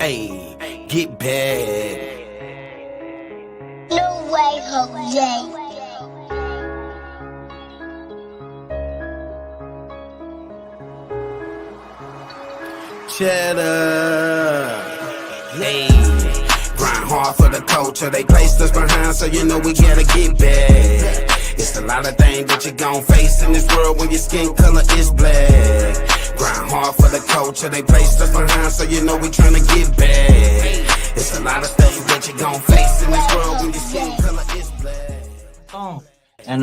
Hey, get bad. No way, H.O.G. Cheddar. Hey, grind hard for the culture. They placed us behind, so you know we gotta get back. It's a lot of things that you gon' face in this world when your skin color is black. Grind hard for the culture. They placed us behind, so you know we tryna get back. It's a lot of things that you gon' face in this world when your skin color is black. And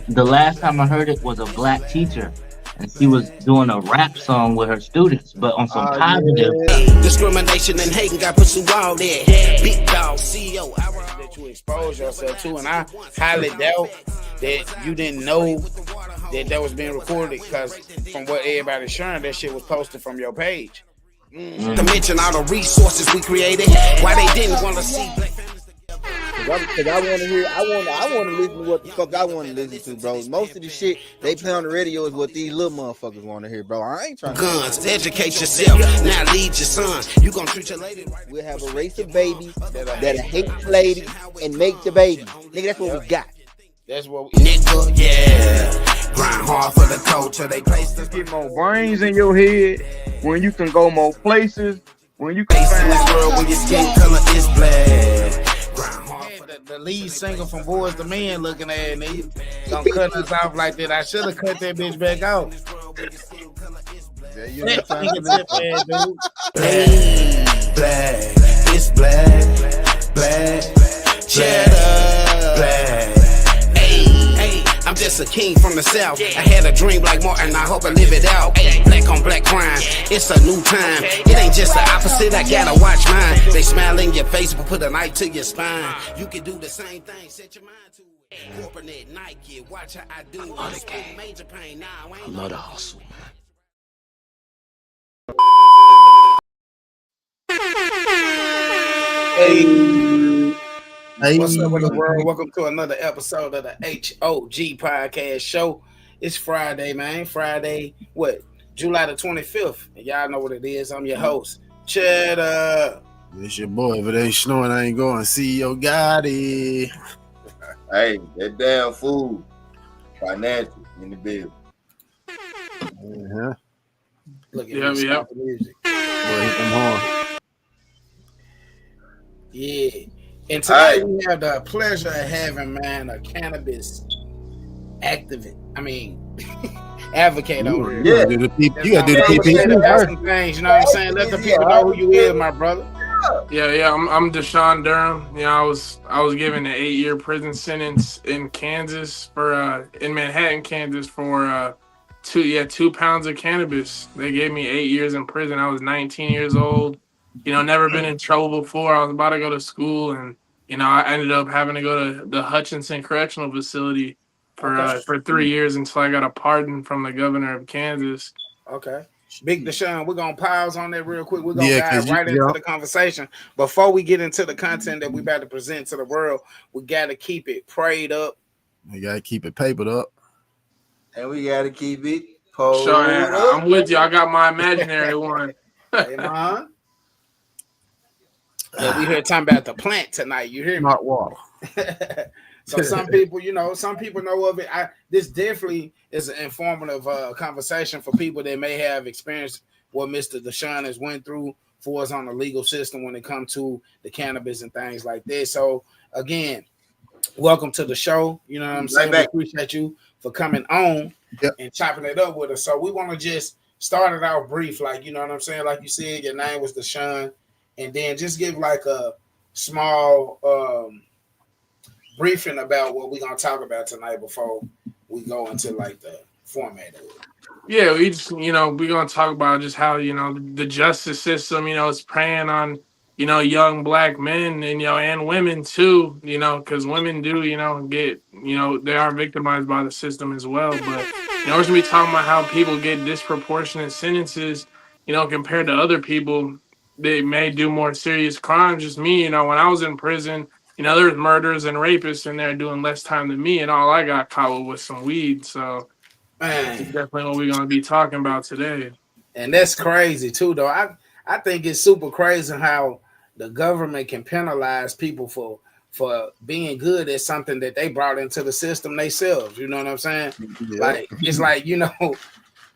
the last time I heard it was a black teacher, and she was doing a rap song with her students, but on some positive. Yeah. Discrimination and hating got put through all that. Big dog, CEO. That you expose yourself to, and I highly doubt that you didn't know that was being recorded, because from what everybody's sharing, that shit was posted from your page. To mention all the resources we created, why they didn't want to see black families. Cause I want to hear, I want to listen to what the fuck I want to listen to, bro. Most of the shit they play on the radio is what these little motherfuckers want to hear, bro. I ain't trying to guns. Educate yourself. Now lead your son. You gonna treat your lady right. We'll have a race of babies that'll hate the lady and make the baby. Nigga, that's what we got. That's what we nigga, yeah. Grind hard for the culture. They placed us. Get more brains in your head when you can go more places. When you can in this world when your skin color is black. The lead singer from Boys to Men looking at me, gonna cut us off like that. I should have cut that bitch back off. Black, it's black, cheddar, black. Hey, I'm just a king from the South. I had a dream like Martin, I hope I live it out. Black on black crime, it's a new time. It ain't just the opposite, I gotta watch mine. They smile in your face, but put a knife to your spine. You can do the same thing, set your mind to it. Corporate Nike, watch how I do. Major pain, I love the hustle, man. Hey, what's up with the world? Welcome to another episode of the H.O.G podcast show. It's Friday, man. Friday, what? July the 25th. And y'all know what it is. I'm your host, Cheddar. It's your boy. If it ain't snowing, I ain't going. CEO Gotti. Hey, that damn fool. Financial in the bill. Uh-huh. Look at the music. Boy, hit them hard. Yeah. And tonight we have the pleasure of having, man, a cannabis activist. I mean, advocate over here. You gotta do the PP first. Things, you know what I'm saying? Let the people know who you is, my brother. Yeah. I'm Deshaun Durham. You know, I was given an 8-year prison sentence in Kansas for in Manhattan, Kansas for 2 pounds of cannabis. They gave me 8 years in prison. I was 19 years old. You know, never been in trouble before. I was about to go to school, and you know, I ended up having to go to the Hutchinson Correctional Facility for 3 years until I got a pardon from the governor of Kansas. Okay. Big Deshaun, we're going to pause on that real quick. We're going to dive right into the conversation. Before we get into the content that we about to present to the world, we got to keep it prayed up. We got to keep it papered up. And we got to keep it pulled Sure, up. I'm with you. I got my imaginary one. Hey, man. Yeah, we here talking about the plant tonight. You hear me? Not water. So some people, some people know of it. This definitely is an informative conversation for people that may have experienced what Mr. Deshaun has went through for us on the legal system when it comes to the cannabis and things like this. So again, welcome to the show. You know what I'm saying? We appreciate you for coming on and chopping it up with us. So we want to just start it out brief, like, you know what I'm saying? Like you said, your name was Deshaun. And then just give like a small briefing about what we're going to talk about tonight before we go into like the format of it. Yeah, we just, we're going to talk about just how, the justice system, is preying on, young black men and, and women too, because women do, get, they are victimized by the system as well. But, we're going to be talking about how people get disproportionate sentences, compared to other people. They may do more serious crimes. Just me, when I was in prison, there's murderers and rapists in there doing less time than me, and all I got caught with was some weed. So that's definitely what we're going to be talking about today. And that's crazy too, though. I think it's super crazy how the government can penalize people for being good at something that they brought into the system themselves. You know what I'm saying? Yeah. Like it's like, you know,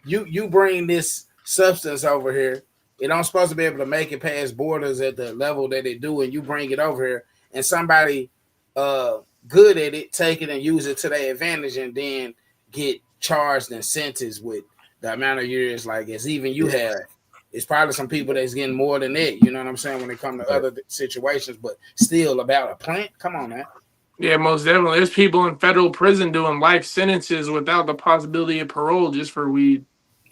you bring this substance over here. It don't supposed to be able to make it past borders at the level that it do, and you bring it over here, and somebody good at it take it and use it to their advantage, and then get charged and sentenced with the amount of years like as even you have. It's probably some people that's getting more than that. You know what I'm saying when it comes to other situations, but still about a plant. Come on, man. Yeah, most definitely. There's people in federal prison doing life sentences without the possibility of parole just for weed.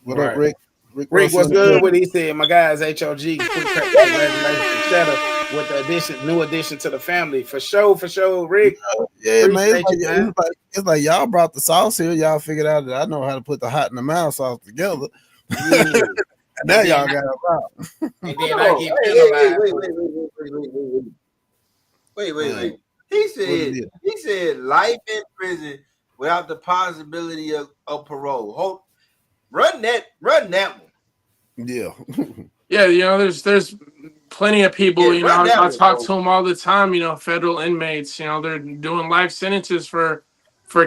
What up, Rick? Rick, what's good? What he said? My guys, H.O.G. Congratulations, Cheddar, with the new addition to the family. For sure, Rick. Yeah, man. It's like y'all brought the sauce here. Y'all figured out that I know how to put the hot and the mild sauce together. Yeah. Now y'all got it out. And then I get penalized. Wait. He said life in prison without the possibility of parole. Run that one. Yeah. Yeah, you know, there's plenty of people, you know, I talk to them all the time, you know, federal inmates, you know, they're doing life sentences for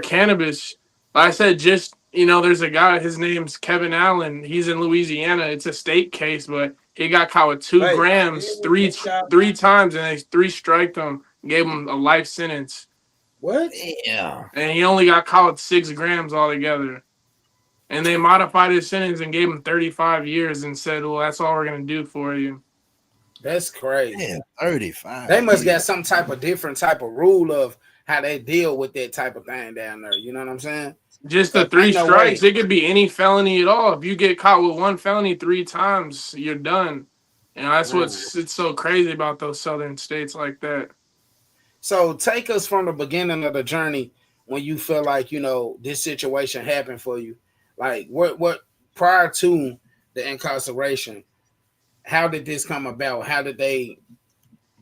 cannabis. Like I said, just, you know, there's a guy, his name's Kevin Allen. He's in Louisiana. It's a state case, but he got caught with 2 grams three times, and they 3-striked him, gave him a life sentence. What? Yeah. And he only got caught with 6 grams altogether. And they modified his sentence and gave him 35 years and said, well, that's all we're going to do for you. That's crazy. Yeah, 35. They must got some type of different type of rule of how they deal with that type of thing down there. You know what I'm saying? Just the 3 strikes. It could be any felony at all. If you get caught with 1 felony 3 times, you're done. And that's it's so crazy about those southern states like that. So take us from the beginning of the journey when you feel like, you know, this situation happened for you. Like what prior to the incarceration, how did this come about? How did they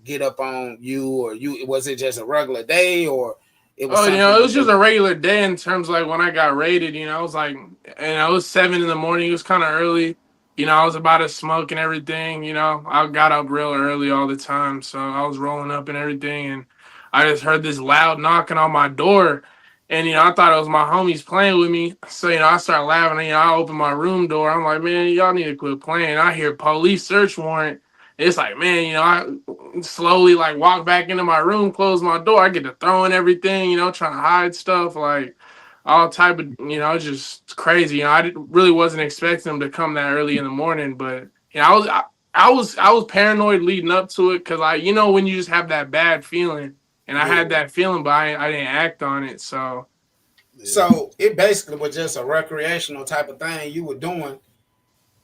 get up on you, or was it just a regular day, or it was you know, it was just a regular day in terms of like when I got raided, you know, I was like, and I was 7 a.m. It was kind of early. You know, I was about to smoke and everything, you know. I got up real early all the time, so I was rolling up and everything, and I just heard this loud knocking on my door. And, you know, I thought it was my homies playing with me. So, you know, I started laughing. And, you know, I opened my room door. I'm like, man, y'all need to quit playing. I hear police search warrant. It's like, man, you know, I slowly, like, walk back into my room, close my door. I get to throwing everything, you know, trying to hide stuff. Like, all type of, you know, it's just crazy. You know, I really wasn't expecting them to come that early in the morning. But, you know, I was paranoid leading up to it because, like, you know, when you just have that bad feeling. And I had that feeling, but I didn't act on it. So it basically was just a recreational type of thing you were doing.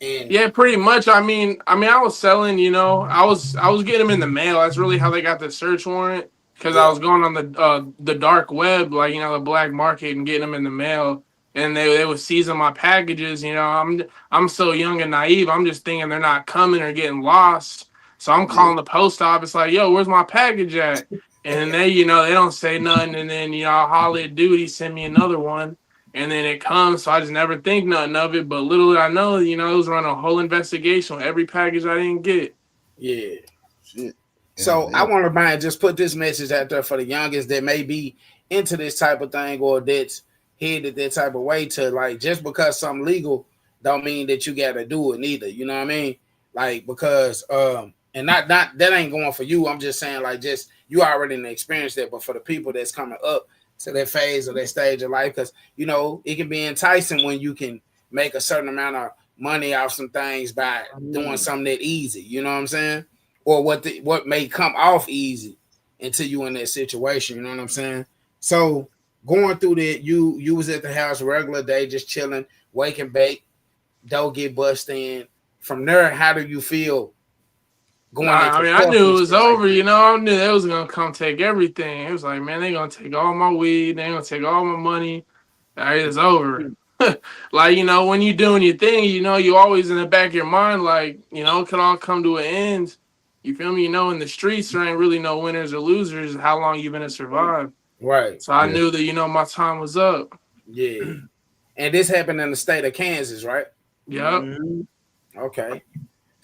And yeah, pretty much. I mean, I was selling. You know, I was getting them in the mail. That's really how they got the search warrant, because I was going on the dark web, like, you know, the black market, and getting them in the mail. And they would season my packages. You know, I'm so young and naive. I'm just thinking they're not coming or getting lost. So I'm calling the post office like, yo, where's my package at? And they, you know, they don't say nothing. And then, you know, I'll holler at dude, he send me another one. And then it comes. So I just never think nothing of it. But little did I know, you know, it was running a whole investigation on every package I didn't get. Yeah. Shit. So I want to just put this message out there for the youngest that may be into this type of thing, or that's headed that type of way, to, like, just because something legal don't mean that you got to do it neither. You know what I mean? Like, because, and not that ain't going for you. I'm just saying, like, just, you already experienced that, but for the people that's coming up to that phase or that stage of life, because, you know, it can be enticing when you can make a certain amount of money off some things by doing something that easy, you know what I'm saying? Or what may come off easy until you in that situation, you know what I'm saying? So going through that, you was at the house regular day, just chilling, wake and bake, don't get bust in. From there, how do you feel? I knew it was over, you know. I knew they was gonna come take everything. It was like, man, they gonna take all my weed, they gonna take all my money. It's over. Like, you know, when you doing your thing, you know, you always in the back of your mind, like, you know, it could all come to an end. You feel me? You know, in the streets, there ain't really no winners or losers. How long you gonna survive? Right. So I knew that, you know, my time was up. Yeah. And this happened in the state of Kansas, right? Yep. Okay.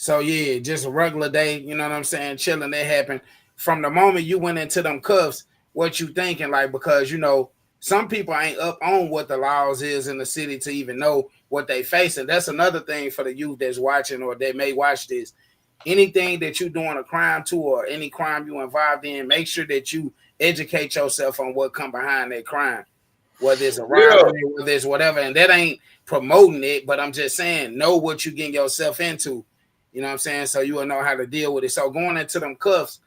So yeah, just a regular day, you know what I'm saying, chilling. That happened from the moment you went into them cuffs. What you thinking, like, because you know some people ain't up on what the laws is in the city to even know what they facing. That's another thing for the youth that's watching or they may watch this. Anything that you doing a crime to or any crime you involved in, make sure that you educate yourself on what come behind that crime, whether it's a robbery, whether it's whatever. And that ain't promoting it, but I'm just saying, know what you getting yourself into. You know what I'm saying? So you will know how to deal with it. So going into them cuffs,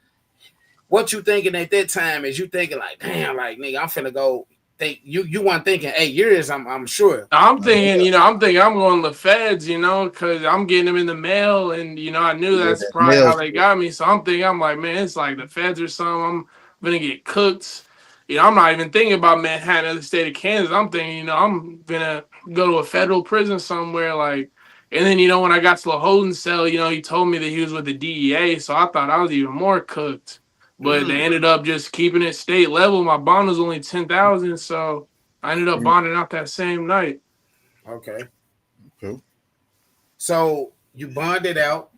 what you thinking at that time is you thinking like, damn, like nigga, I'm finna go. Think you weren't thinking 8 years. I'm sure. I'm thinking, I'm going to the feds, because I'm getting them in the mail, and I knew Yeah, that's that probably mail how they got me. So I'm like, man, it's like the feds or something. I'm gonna get cooked. I'm not even thinking about Manhattan or the state of Kansas. I'm thinking, I'm gonna go to a federal prison somewhere, like. And then, when I got to the holding cell, he told me that he was with the DEA, so I thought I was even more cooked. But they ended up just keeping it state level. My bond was only 10,000, so I ended up bonding out that same night. Okay. Cool. So you bonded out.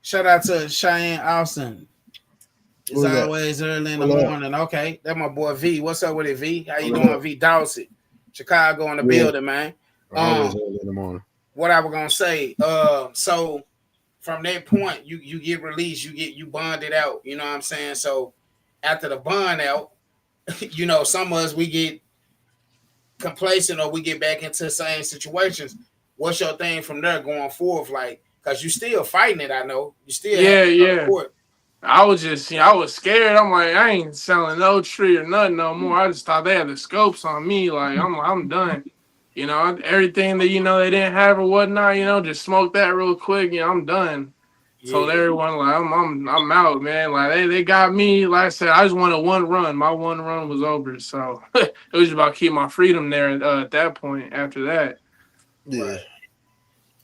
Shout out to Cheyenne Austin. It's always early in the morning. Okay, that's my boy V. What's up with it, V? How you doing, V? Dawson, Chicago in the building, man. Always early in the morning. What I was gonna say. So from that point, you get released, you bonded out. You know what I'm saying? So after the bond out, some of us we get complacent or we get back into the same situations. What's your thing from there going forward? Like, cause you still fighting it, I know. You still yeah. I was just, I was scared. I'm like, I ain't selling no tree or nothing no more. I just thought they had the scopes on me. Like, I'm done. Everything that they didn't have or whatnot. Just smoke that real quick. I'm done. Yeah. Told everyone like I'm out, man. Like they got me. Like I said, I just wanted one run. My one run was over, so it was just about keep my freedom there at that point. After that, yeah. Right.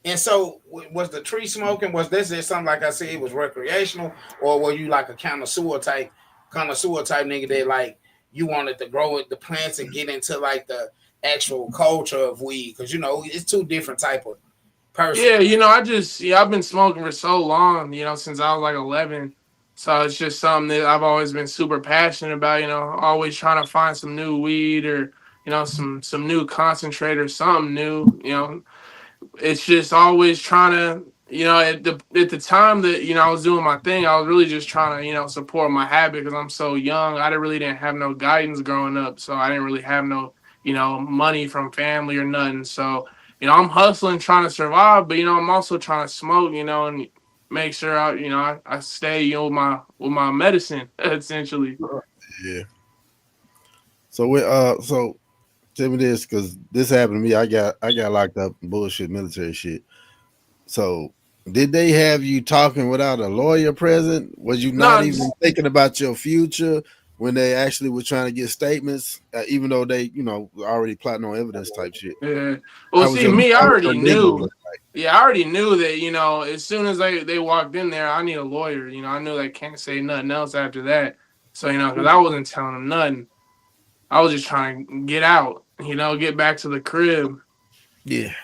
And so, was the tree smoking? Was this something like I said? It was recreational, or were you like a connoisseur type nigga that like you wanted to grow the plants and get into like the actual culture of weed? Because it's two different type of person. Yeah, I've been smoking for so long. Since I was like 11. So it's just something that I've always been super passionate about. Always trying to find some new weed or some new concentrate or something new. It's just always trying to, at the time that, I was doing my thing, I was really just trying to, support my habit because I'm so young. I didn't have no guidance growing up. So I didn't really have no, money from family or nothing. So, I'm hustling, trying to survive, but, I'm also trying to smoke, and make sure I stay, with my medicine, essentially. Yeah. So tell me this, because this happened to me. I got locked up in bullshit military shit. So did they have you talking without a lawyer present? Was you not even thinking about your future when they actually were trying to get statements, even though they, already plotting on evidence type shit? Yeah. Well, see, me, I already knew. Yeah, I already knew that, as soon as they walked in there, I need a lawyer. I knew they can't say nothing else after that. So, because I wasn't telling them nothing. I was just trying to get out, get back to the crib. Yeah.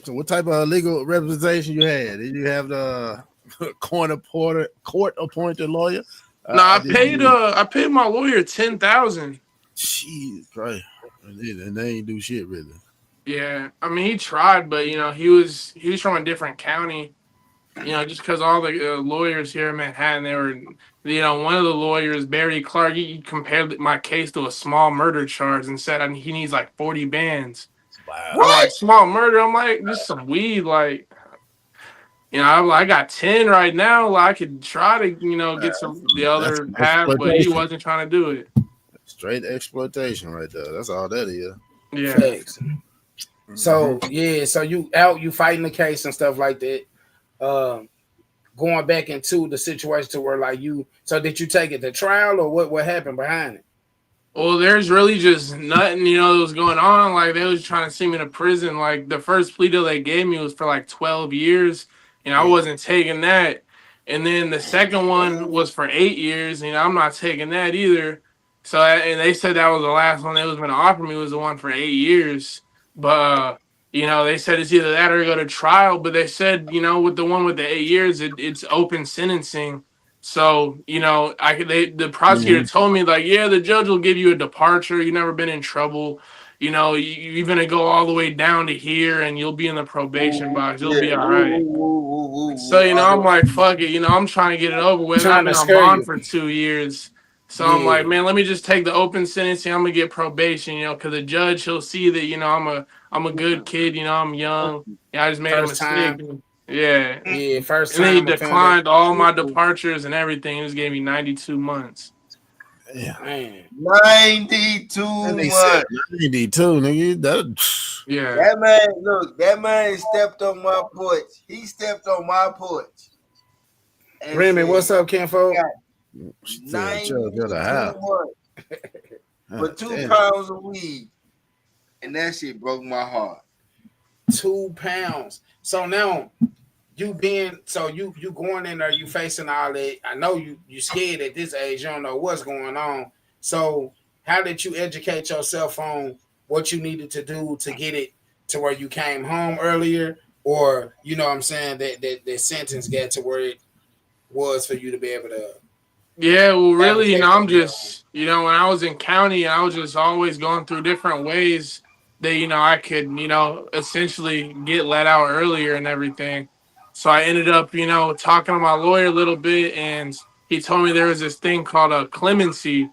So what type of legal representation you had? Did you have the court appointed lawyer? No, I paid my lawyer $10,000. Jesus Christ. And they ain't do shit really. Yeah. I mean, he tried, but he was from a different county. Just because all the lawyers here in Manhattan, they were, one of the lawyers, Barry Clark, he compared my case to a small murder charge and said he needs like 40 bands. Wow. I'm like, small murder? I'm like, just some weed. Like, I got 10 right now. Like, I could try to, get the other half, but he wasn't trying to do it. Straight exploitation right there. That's all that is. Yeah. Thanks. So, so you fighting the case and stuff like that. Going back into the situation to where like so did you take it to trial or what happened behind it? Well, there's really just nothing, that was going on. Like, they was trying to send me to prison. Like, the first plea deal they gave me was for like 12 years. I wasn't taking that. And then the second one was for 8 years. I'm not taking that either. So, and they said that was the last one they was going to offer me was the one for 8 years. But, They said it's either that or go to trial. But they said, with the one with the 8 years, it's open sentencing. So, the prosecutor told me, like, yeah, the judge will give you a departure. You've never been in trouble. You're going to go all the way down to here and you'll be in the probation box. You'll be all right. So, I'm like, fuck it. I'm trying to get it over with. I've Trying to been on scare bond you. for 2 years. So I'm like, Yeah. man, let me just take the open sentencing. I'm gonna get probation, because the judge, he'll see that, I'm a good kid, I'm young. Yeah, I just made a First mistake. time. Yeah. Yeah, first And then he time offender. declined all my departures and everything. He just gave me 92 months. Yeah. Man. 92 months. 92, nigga. Yeah. That man stepped on my porch. He stepped on my porch. Remy, what's up, Kenfo? 92 months for 2 pounds of weed. And that shit broke my heart. 2 pounds. So now you going in there, you facing all that. I know you scared at this age, you don't know what's going on. So how did you educate yourself on what you needed to do to get it to where you came home earlier? Or, what I'm saying, that sentence got to where it was for you to be able to. Yeah, well, really, I'm just, when I was in county, I was just always going through different ways that, I could, essentially get let out earlier and everything. So I ended up, talking to my lawyer a little bit, and he told me there was this thing called a clemency.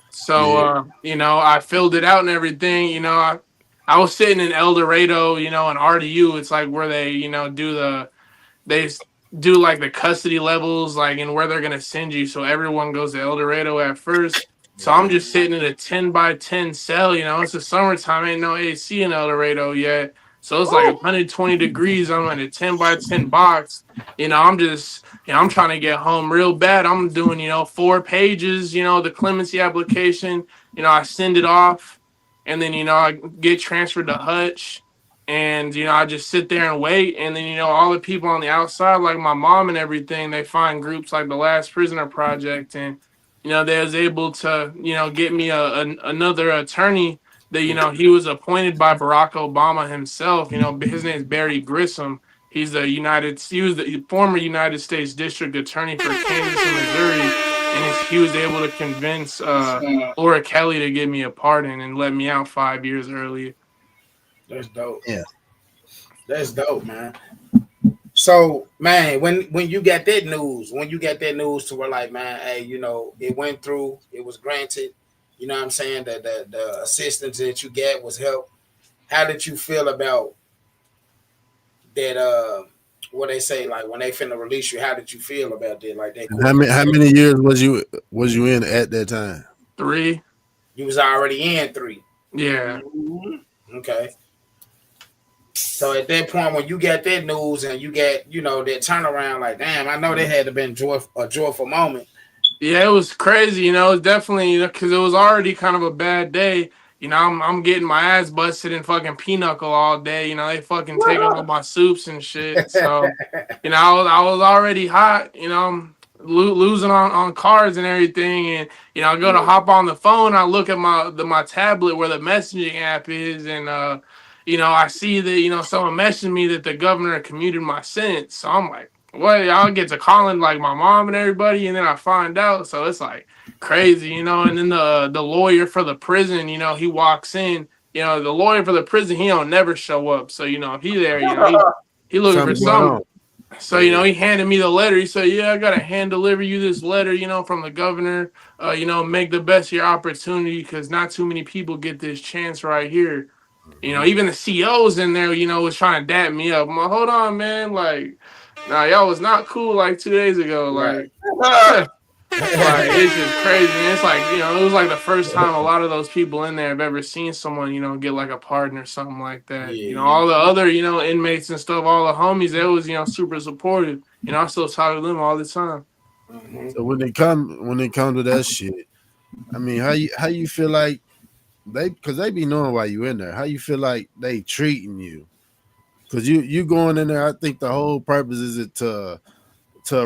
So, I filled it out and everything. I was sitting in El Dorado, in RDU. It's like where they, they do like the custody levels, like, and where they're gonna send you. So everyone goes to El Dorado at first. So I'm just sitting in a 10 by 10 cell. It's the summertime, ain't no AC in El Dorado yet. So it's like 120 degrees. I'm in a 10 by 10 box. I'm just, I'm trying to get home real bad. I'm doing, 4 pages, the clemency application. I send it off, and then, I get transferred to Hutch. And, I just sit there and wait. And then, all the people on the outside, like my mom and everything, they find groups like the Last Prisoner Project. And, they was able to, get me another attorney that, he was appointed by Barack Obama himself. His name is Barry Grissom. He was the former United States District Attorney for Kansas and Missouri. And he was able to convince Laura Kelly to give me a pardon and let me out 5 years earlier. That's dope. Yeah. That's dope, man. So, man, when you got that news, to where like, man, hey, it went through, it was granted, you know what I'm saying, the assistance that you get was help. How did you feel about that? What they say, like when they finna release you, how did you feel about that? Like that? How many years was you in at that time? 3. You was already in 3. Yeah. Okay. So at that point, when you get that news and you get, that turnaround, like, damn, I know that had to been a joyful moment. Yeah, it was crazy. It was definitely because it was already kind of a bad day. I'm getting my ass busted in fucking pinochle all day. They fucking taking all my soups and shit. So, I was already hot. I'm losing on cards and everything. And I go to hop on the phone. I look at my tablet where the messaging app is, and I see that someone messaged me that the governor commuted my sentence. So I'm like, what? I'll get to calling like my mom and everybody, and then I find out. So it's like crazy, And then the lawyer for the prison, he walks in. The lawyer for the prison, he don't never show up. So if he there, he looking for something. So he handed me the letter. He said, "Yeah, I gotta hand deliver you this letter, from the governor. Make the best of your opportunity because not too many people get this chance right here." Even the CEOs in there, was trying to dap me up. I'm like, hold on, man. Like, nah, y'all was not cool like 2 days ago. Like, it's just crazy. And it's like, it was like the first time a lot of those people in there have ever seen someone, get like a pardon or something like that. Yeah. All the other, inmates and stuff, all the homies, they was, super supportive. I still talk to them all the time. Mm-hmm. So when it come to that shit, I mean, how you feel like because they be knowing why you in there. How you feel like they treating you? Because you going in there, I think the whole purpose is to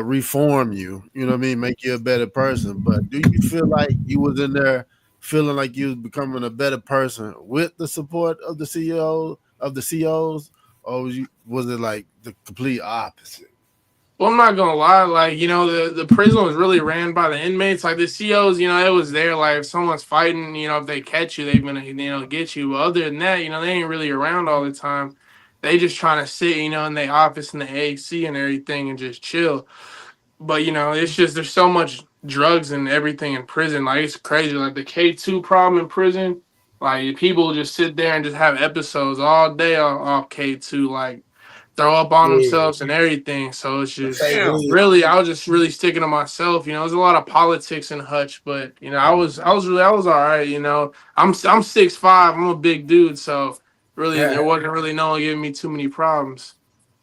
reform you. You know what I mean? Make you a better person. But do you feel like you was in there feeling like you was becoming a better person with the support of the CEO of the COs, or was it like the complete opposite? Well, I'm not gonna lie, like, the prison was really ran by the inmates. Like the COs, it was there. Like if someone's fighting, if they catch you, they're gonna, get you. But other than that, they ain't really around all the time. They just trying to sit, in the office and the AC and everything and just chill. But it's just there's so much drugs and everything in prison. Like it's crazy. Like the K2 problem in prison, like people just sit there and just have episodes all day off K2. Like throw up on Yeah. themselves and everything. So it's just Damn. really, I was just really sticking to myself. There's a lot of politics in Hutch, but I was all right. I'm 6'5", I'm a big dude, so really there wasn't really no one giving me too many problems.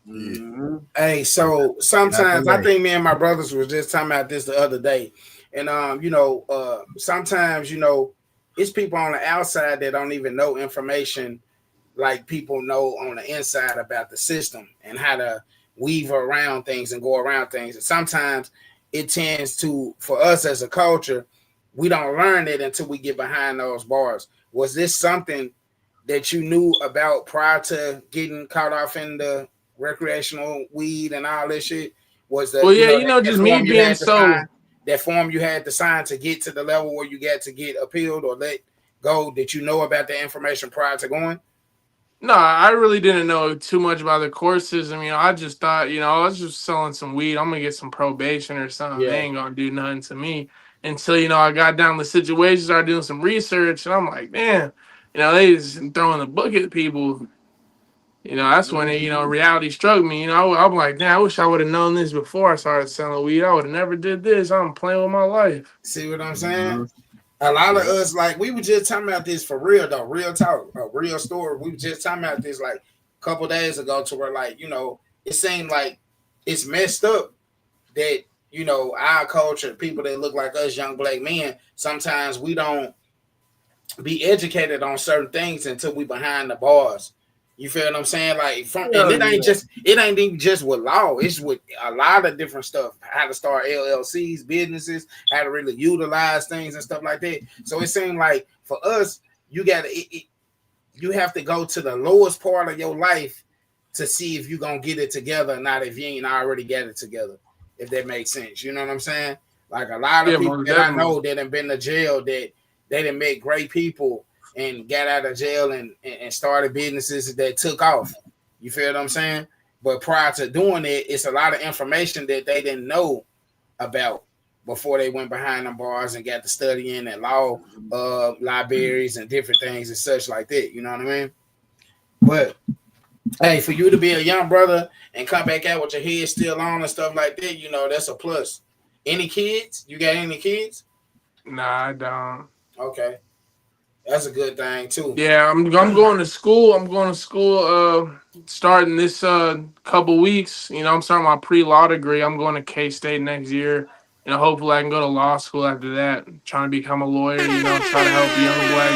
Mm-hmm. Hey, so sometimes I think me and my brothers was just talking about this the other day, and sometimes it's people on the outside that don't even know information like people know on the inside about the system and how to weave around things and go around things. And sometimes it tends to, for us as a culture, we don't learn it until we get behind those bars. Was this something that you knew about prior to getting caught off in the recreational weed and all this shit? Was that, well, yeah, just me being so that form you had to sign to get to the level where you got to get appealed or let go? Did you know about the information prior to going? No, I really didn't know too much about the court system. I just thought, I was just selling some weed. I'm gonna get some probation or something. Yeah. They ain't gonna do nothing to me until I got down the situation, started doing some research, and I'm like, man, they just throwing the book at people. That's when reality struck me. I'm like, damn, I wish I would have known this before I started selling weed. I would have never did this. I'm playing with my life. See what I'm saying? A lot of us, like, we were just talking about this for real, though. Real talk, a real story. We were just talking about this, like, a couple days ago to where, like, it seemed like it's messed up that, our culture, people that look like us, young black men, sometimes we don't be educated on certain things until we behind the bars. You feel what I'm saying? Like, and it ain't even just with law. It's with a lot of different stuff. How to start LLCs, businesses, how to really utilize things and stuff like that. So it seemed like for us, you have to go to the lowest part of your life to see if you're gonna get it together or not. If you ain't already got it together, if that makes sense, you know what I'm saying? Like a lot of people that I know that have been to jail, that they done met great people and got out of jail and started businesses that took off. You feel what I'm saying? But prior to doing it, it's a lot of information that they didn't know about before they went behind the bars and got to studying and law libraries and different things and such like that. You know what I mean? But hey, for you to be a young brother and come back out with your head still on and stuff like that, that's a plus. Any kids? You got any kids? Nah, I don't. Okay. That's a good thing too. Yeah, I'm going to school. I'm going to school starting this couple weeks. I'm starting my pre-law degree. I'm going to K-State next year. Hopefully I can go to law school after that. Trying to become a lawyer, try to help young black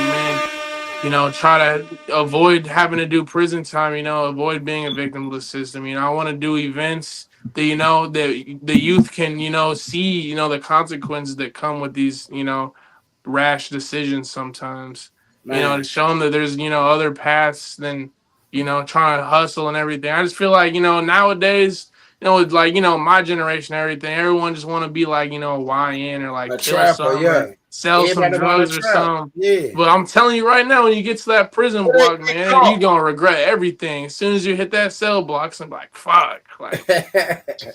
men. Try to avoid having to do prison time, avoid being a victim of the system. I want to do events that, that the youth can, see, the consequences that come with these, rash decisions sometimes. To show them that there's other paths than trying to hustle and everything. I just feel like nowadays it's like my generation, everything, everyone just want to be like a YN or like a kill trapper, something, or sell some drugs or something. Yeah. But I'm telling you right now, when you get to that prison block, man, you gonna regret everything. As soon as you hit that cell block, I'm like, fuck, like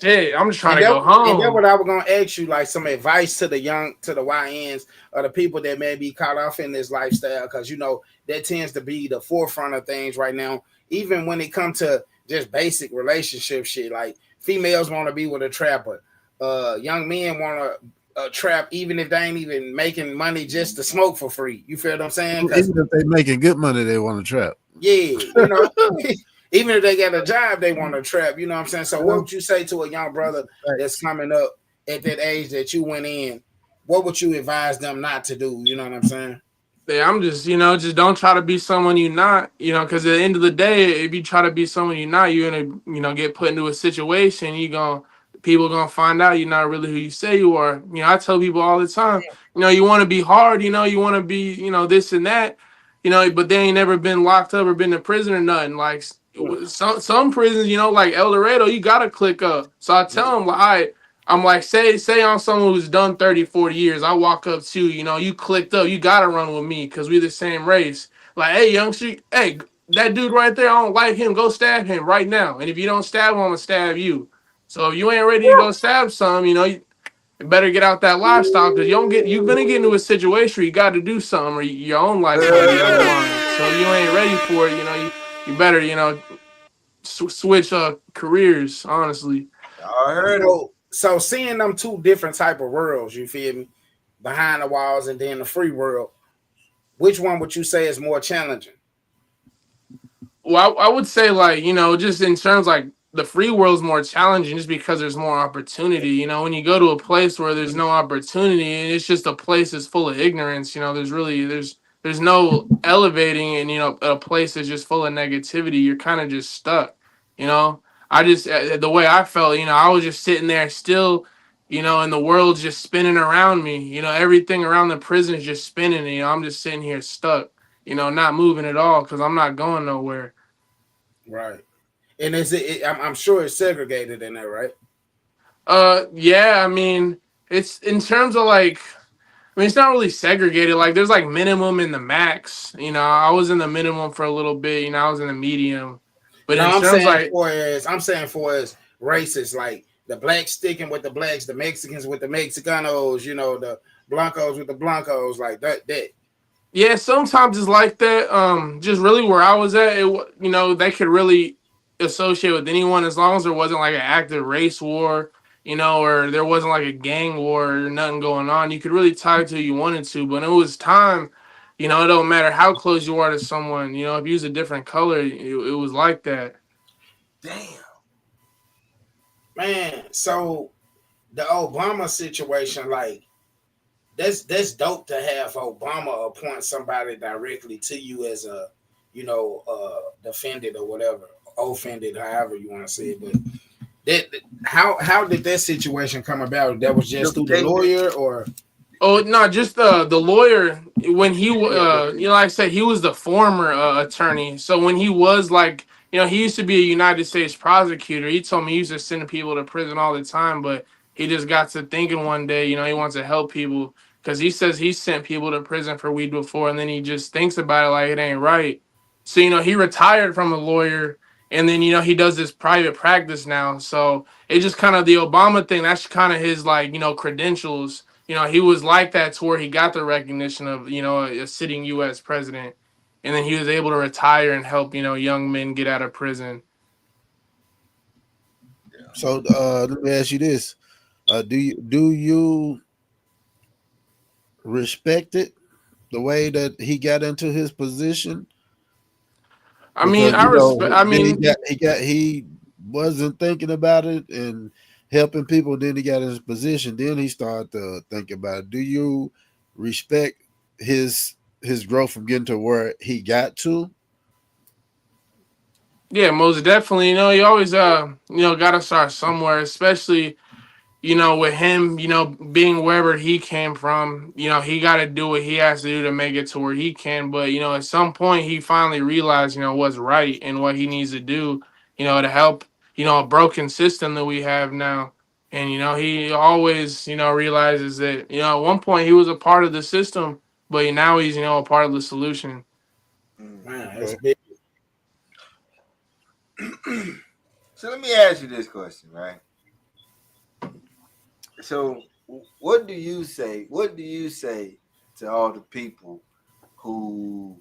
shit. I'm just trying to go home. And that's what I was gonna ask you, like some advice to the YNs or the people that may be caught off in this lifestyle, because that tends to be the forefront of things right now. Even when it comes to just basic relationship shit, like females want to be with a trapper, young men want to trap, even if they ain't even making money just to smoke for free. You feel what I'm saying? Even if they making good money, they want to trap. Yeah, even if they got a job, they want to trap. You know what I'm saying? So what would you say to a young brother that's coming up at that age that you went in? What would you advise them not to do? You know what I'm saying? Yeah, I'm just, just don't try to be someone you're not, because at the end of the day, if you try to be someone you're not, you're going to, get put into a situation, people are going to find out you're not really who you say you are. I tell people all the time, you want to be hard, you want to be, this and that. but they ain't never been locked up or been to prison or nothing. Like some prisons, like El Dorado, you gotta click up. So I tell them, like, I'm like, say I'm someone who's done 30, 40 years. I walk up to you clicked up, you gotta run with me because we the same race. Like, hey, youngster, hey, that dude right there, I don't like him. Go stab him right now. And if you don't stab him, I'm gonna stab you. So if you ain't ready to go stab some, you better get out that lifestyle because you're gonna get into a situation where you got to do something or your own life's gonna be on the line. So if you ain't ready for it, you better switch careers. Honestly, I heard so seeing them two different type of worlds, you feel me, behind the walls and then the free world, which one would you say is more challenging? well, I would say like just in terms like the free world's more challenging just because there's more opportunity. When you go to a place where there's no opportunity and it's just a place that's full of ignorance, there's no elevating and a place that's just full of negativity. You're kind of just stuck. You know, I just the way I felt, I was just sitting there still, and the world's just spinning around me. Everything around the prison is just spinning. And, I'm just sitting here stuck. Not moving at all because I'm not going nowhere. Right. And I'm sure it's segregated in there, right? Yeah, I mean, it's in terms of like, it's not really segregated. Like, there's like minimum and the max. I was in the minimum for a little bit. I was in the medium. But no, in I'm terms saying like, I'm saying for as races, like the blacks sticking with the blacks, the Mexicans with the Mexicanos, the Blancos with the Blancos, like that. yeah, sometimes it's like that. Just really where I was at, they could really associate with anyone as long as there wasn't like an active race war, or there wasn't like a gang war or nothing going on. You could really tie it to who you wanted to. But when it was time, it don't matter how close you are to someone. If you was a different color, it was like that. Damn. Man, so the Obama situation, like that's dope to have Obama appoint somebody directly to you as a, defendant or whatever, offended, however you want to say it. But how did that situation come about? That was just through the lawyer, or? Oh no, just the lawyer when he like I said, he was the former attorney. So when he was like, he used to be a United States prosecutor. He told me he used to send people to prison all the time, but he just got to thinking one day, he wants to help people because he says he sent people to prison for weed before, and then he just thinks about it like it ain't right. So he retired from a lawyer, and then he does this private practice now. So it's just kind of the Obama thing. That's kind of his like credentials. He was like that to where he got the recognition of, a sitting U.S. president. And then he was able to retire and help, young men get out of prison. So let me ask you this. Do you respect it, the way that he got into his position? I mean, I respect. I mean, he wasn't thinking about it and helping people. Then he got his position. Then he started to think about it. Do you respect his growth from getting to where he got to? Yeah, most definitely. You always gotta start somewhere, especially with him, being wherever he came from, he got to do what he has to do to make it to where he can. But, at some point, he finally realized, what's right and what he needs to do, to help, a broken system that we have now. And, he always, realizes that, at one point he was a part of the system, but now he's, a part of the solution. Man, that's big. So let me ask you this question, right? So what do you say? What do you say to all the people who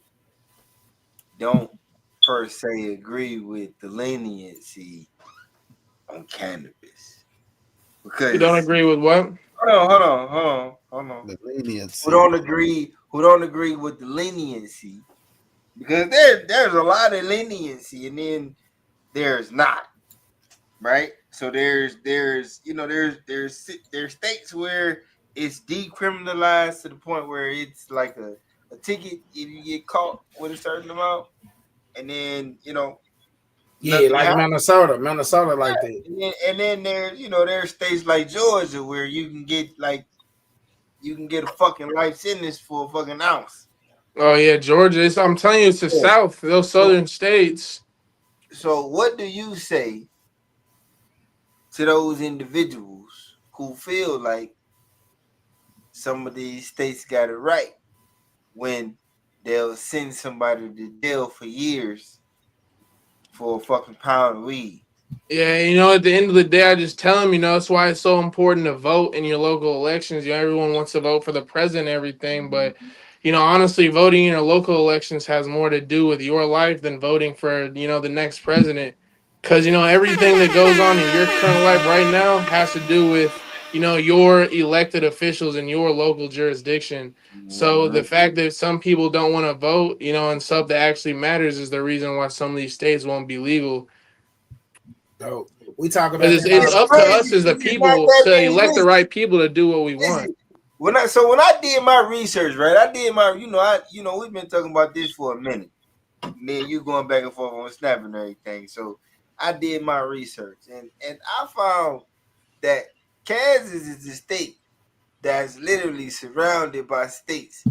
don't per se agree with the leniency on cannabis? Because You don't agree with what? Hold on. The leniency. Who don't agree with the leniency? Because there's a lot of leniency and then there's not. Right? So there's states where it's decriminalized to the point where it's like a ticket if you get caught with a certain amount, and then like Minnesota like that. And then there's states like Georgia where you can get a fucking life sentence for a fucking ounce. Oh yeah, Georgia. I'm telling you, it's the Yeah. South. Those So, southern states. so what do you say to those individuals who feel like some of these states got it right when they'll send somebody to jail for years for a fucking pound of weed? Yeah, at the end of the day, I just tell them, that's why it's so important to vote in your local elections. Everyone wants to vote for the president and everything, but honestly, voting in your local elections has more to do with your life than voting for, the next president. Because, everything that goes on in your current life right now has to do with, your elected officials in your local jurisdiction. So the Mhm. fact that some people don't want to vote, and stuff that actually matters is the reason why some of these states won't be legal. So we talk about Because that it's It's all. up to us crazy. as the It's not people that to many. elect the right people to do what we want. Listen, when I did my research, right? I did my, we've been talking about this for a minute. Me and you going back and forth on Snap and everything. So I did my research, and I found that Kansas is the state that's literally surrounded by states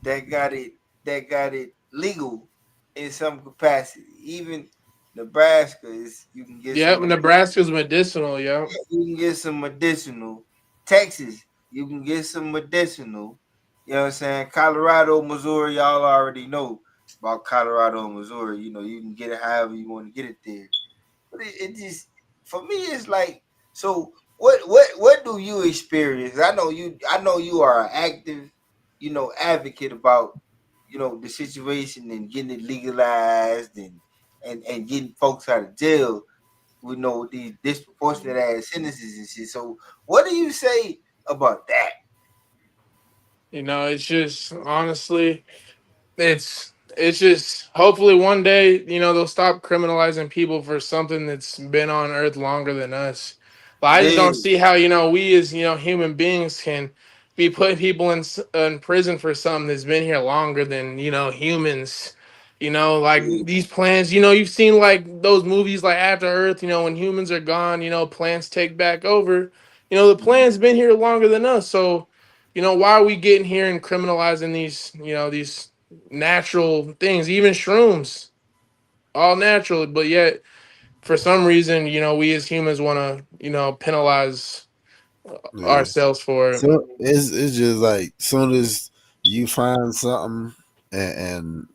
that got it legal in some capacity. Even Nebraska is you can get Yep, some Nebraska's medicinal, yep. you can get some medicinal. Texas, you can get some medicinal. You know what I'm saying? Colorado, Missouri, y'all already know about Colorado and Missouri. You can get it however you want to get it there. But it just for me it's like, so what do you experience? I know you are an active, advocate about, the situation and getting it legalized and getting folks out of jail. We know these disproportionate ass sentences and shit. So what do you say about that? It's just honestly, it's just hopefully one day, they'll stop criminalizing people for something that's been on earth longer than us. But I just Yeah, don't see how, we as, human beings can be putting people in prison for something that's been here longer than, humans. Like these plants, you've seen like those movies like After Earth, when humans are gone, plants take back over. The plant's been here longer than us. So, why are we getting here and criminalizing these natural things, even shrooms, all natural, but yet for some reason, we as humans want to, penalize Yeah. ourselves for it. So it's just like soon as you find something and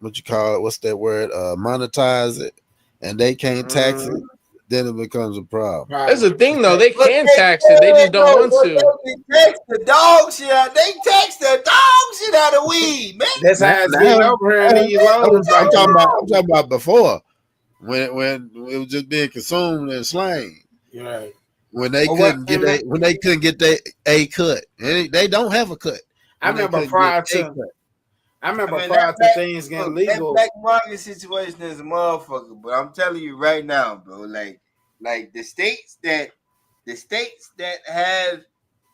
what you call it, what's that word? Monetize it, and they can't tax it, mm. then it becomes a problem. That's the Problem. thing, though. They But can they tax it. They can just don't though. want to. But they text the dog shit out. They text the dog shit out of weed, man. That's how it's getting Now, over here in these I'm, lows I'm like talking this. about. I'm talking about before when it was just being consumed and slain. You're right. When they But what couldn't get and man, a cut, and they don't have a cut I when they remember couldn't get prior a to cut. I I remember mean, that prior to black things getting look, that legal. black market situation is a motherfucker. But I'm telling you right now, bro, like the states that have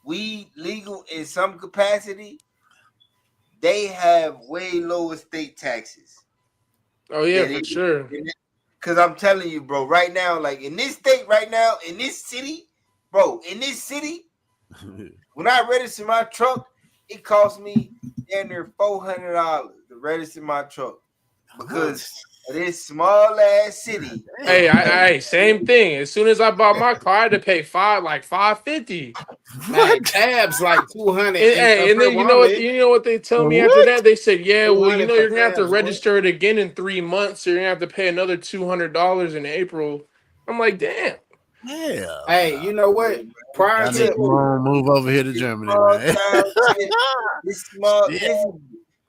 weed legal in some capacity, they have way lower state taxes Oh yeah, than for it. sure. Because I'm telling you, bro, right now, like in this state, right now, in this city, bro, in this city, when I register my truck, it cost me damn near $400 to register my truck because What? of this small ass city. Hey, Damn. same thing. As soon as I bought my car, I had to pay 550. Man, What? cabs like 200 And, and hey, and per then woman, you know what they tell me after What? that? They said, "Yeah, well, 200 for you're gonna have to cabs, boy. register it again in 3 months, so you're gonna have to pay another $200 in April." I'm like, damn. Hell Hey, no. you know what? Prior Y'all need to to move over here to This Germany, small man. town shit. This small. Shit.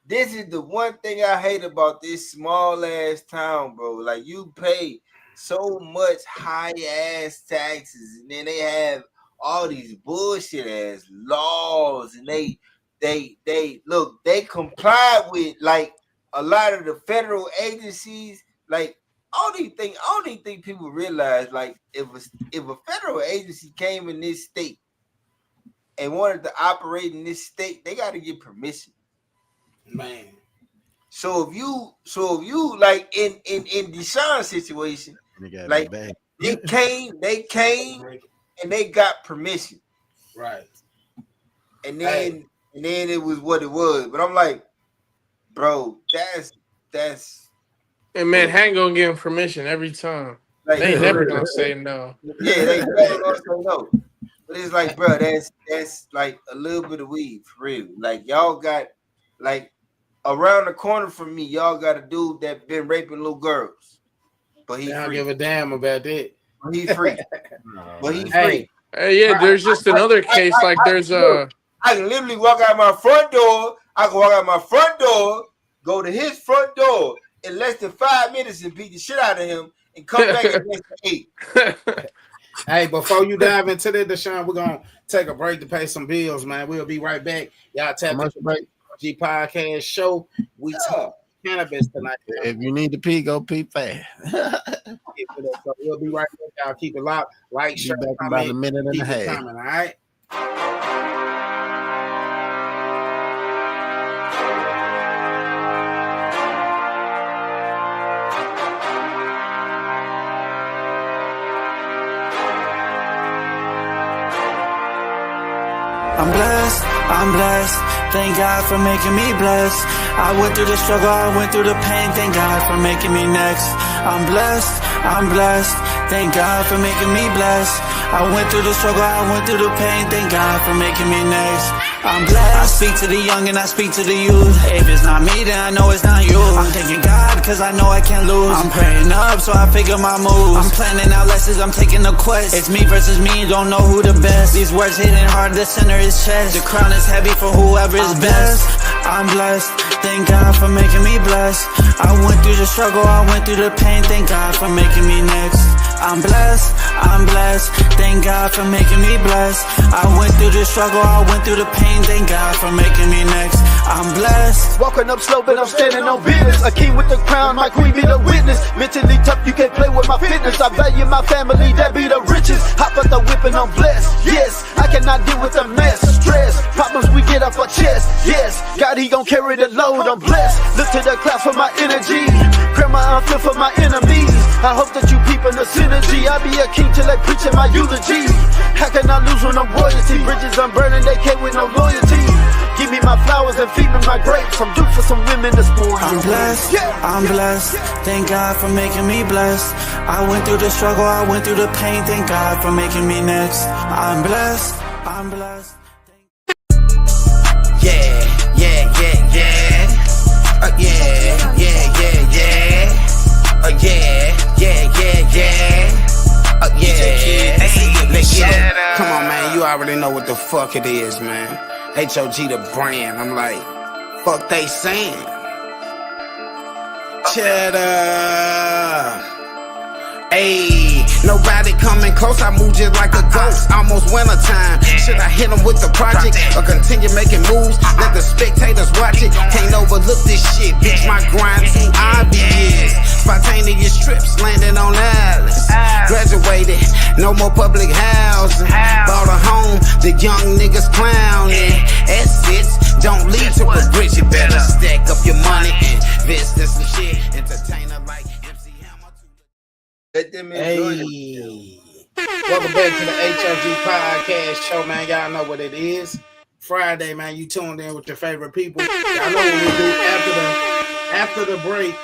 This is the one thing I hate about this small ass town, bro. Like you pay so much high ass taxes, and then they have all these bullshit ass laws, and they look they comply with like a lot of the federal agencies. Like I don't even think people realize like if a federal agency came in this state and wanted to operate in this state, they got to get permission. man, So if you like in Deshaun's situation, They gotta be like back. they came and they got permission, right. and Hey, then and then it was what it was. But I'm like, bro, that's. And Manhattan gonna give him permission every time. Like, they never gonna say no. Yeah, they never gonna say no. But it's like, bro, that's like a little bit of weed for real. Like y'all got like around the corner from me, y'all got a dude that been raping little girls, but he don't free. give a damn about that. But he free. But he free. Hey, yeah, there's just another case. Like there's I can literally walk out my front door. I can walk out my front door, go to his front door in less than 5 minutes and beat the shit out of him and come back in less than 8. Hey, before you dive into that, Deshaun, we're gonna take a break to pay some bills, man. We'll be right back. Y'all tap into the H.O.G podcast show. We talk cannabis tonight. If you need to pee, go pee fast. So we'll be right back. Y'all keep it locked. Like, share, back comment, about a minute and a half. Coming, all right. I'm blessed, thank God for making me blessed. I went through the struggle, I went through the pain, thank God for making me next. I'm blessed, thank God for making me blessed. I went through the struggle, I went through the pain, thank God for making me next. I'm blessed. I speak to the young and I speak to the youth. If it's not me, then I know it's not you. I'm thanking God, cause I know I can't lose. I'm praying up, so I figure my moves. I'm planning out lessons, I'm taking the quest. It's me versus me, don't know who the best. These words hitting hard, the center is chest. The crown is heavy for whoever is best. I'm blessed, thank God for making me blessed. I went through the struggle, I went through the pain, thank God for making me next. I'm blessed, thank God for making me blessed. I went through the struggle, I went through the pain, thank God for making me next. I'm blessed. Walking up slow, but I'm standing on business. A king with the crown, my queen be the witness. Mentally tough, you can't play with my fitness. I value my family, that be the richest. Hop up the whip and I'm blessed. Yes, I cannot deal with the mess. Stress, problems we get off our chest. Yes, God, he gon' carry the load, I'm blessed. Look to the clouds for my energy. Grandma, I'm fit for my enemies. I hope that you peepin' the synergy. I be a king till they preachin' my eulogy. How can I lose when I'm royalty? Bridges I'm burning, they came with no loyalty. Give me my flowers and feed me my grapes. I'm due for some women this morning. I'm blessed, thank God for making me blessed. I went through the struggle, I went through the pain, thank God for making me next. I'm blessed. Yeah. Let's get it. Come on, man. You already know what the fuck it is, man. H.O.G the brand. I'm like, fuck they saying. Cheddar. Ayy, nobody coming close, I move just like a ghost, almost wintertime. Should I hit them with the project, or continue making moves, let the spectators watch it? Can't overlook this shit, bitch, my grind too obvious. Spontaneous trips, landing on islands. Graduated, no more public housing. Bought a home, the young niggas clowning. Assets don't lead to a bridge, you better stack up your money and invest in some shit. Entertainer like Let them enjoy Welcome back to the H.O.G podcast show, man. Y'all know what it is. Friday, man. You tuned in with your favorite people. Y'all know what we do after the break.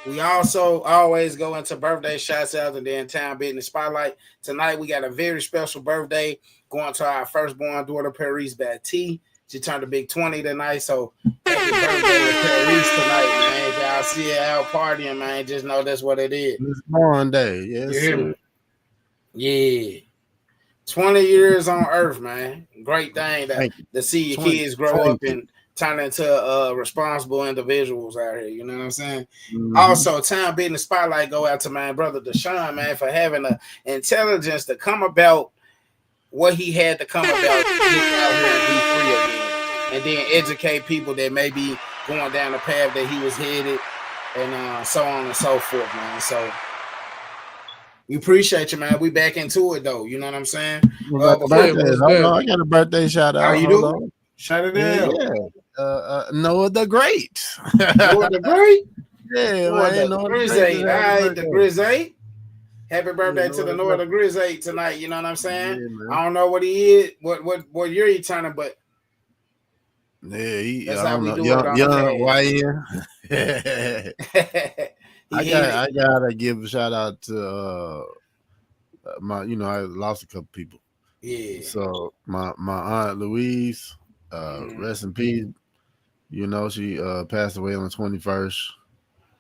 We also always go into birthday shout outs and then town business spotlight. Tonight we got a very special birthday going to our firstborn daughter, Paris Batty. She turned a big 20 tonight, so happy birthday to Paris tonight, man. If y'all see her out partying, man, just know that's what it is. It's born day, yes. You hear me? Yeah. 20 years on earth, man. Great thing to see your kids grow up and turn into responsible individuals out here. You know what I'm saying? Mm-hmm. Also, time business spotlight go out to my brother Deshaun, man, for having the intelligence to come about what he had to come about to get out here and be free again. And then educate people that may be going down the path that he was headed, and so on and so forth, man. So we appreciate you, man. We back into it, though. You know what I'm saying? I got a birthday shout out. How you do? Shout it out. Yeah. Noah the Great. Noah the Great? Yeah, man. Noah the Grizzly. All right, the Grizzly. Happy birthday to the Noah the Grizzly tonight. You know what I'm saying? Yeah, I don't know what he is, what year he turning, but Yeah, That's I how don't we know, do it on the young cast. YN. He hit it. I gotta give a shout out to my, I lost a couple people. Yeah. So my aunt Louise, rest in peace. She passed away on the 21st.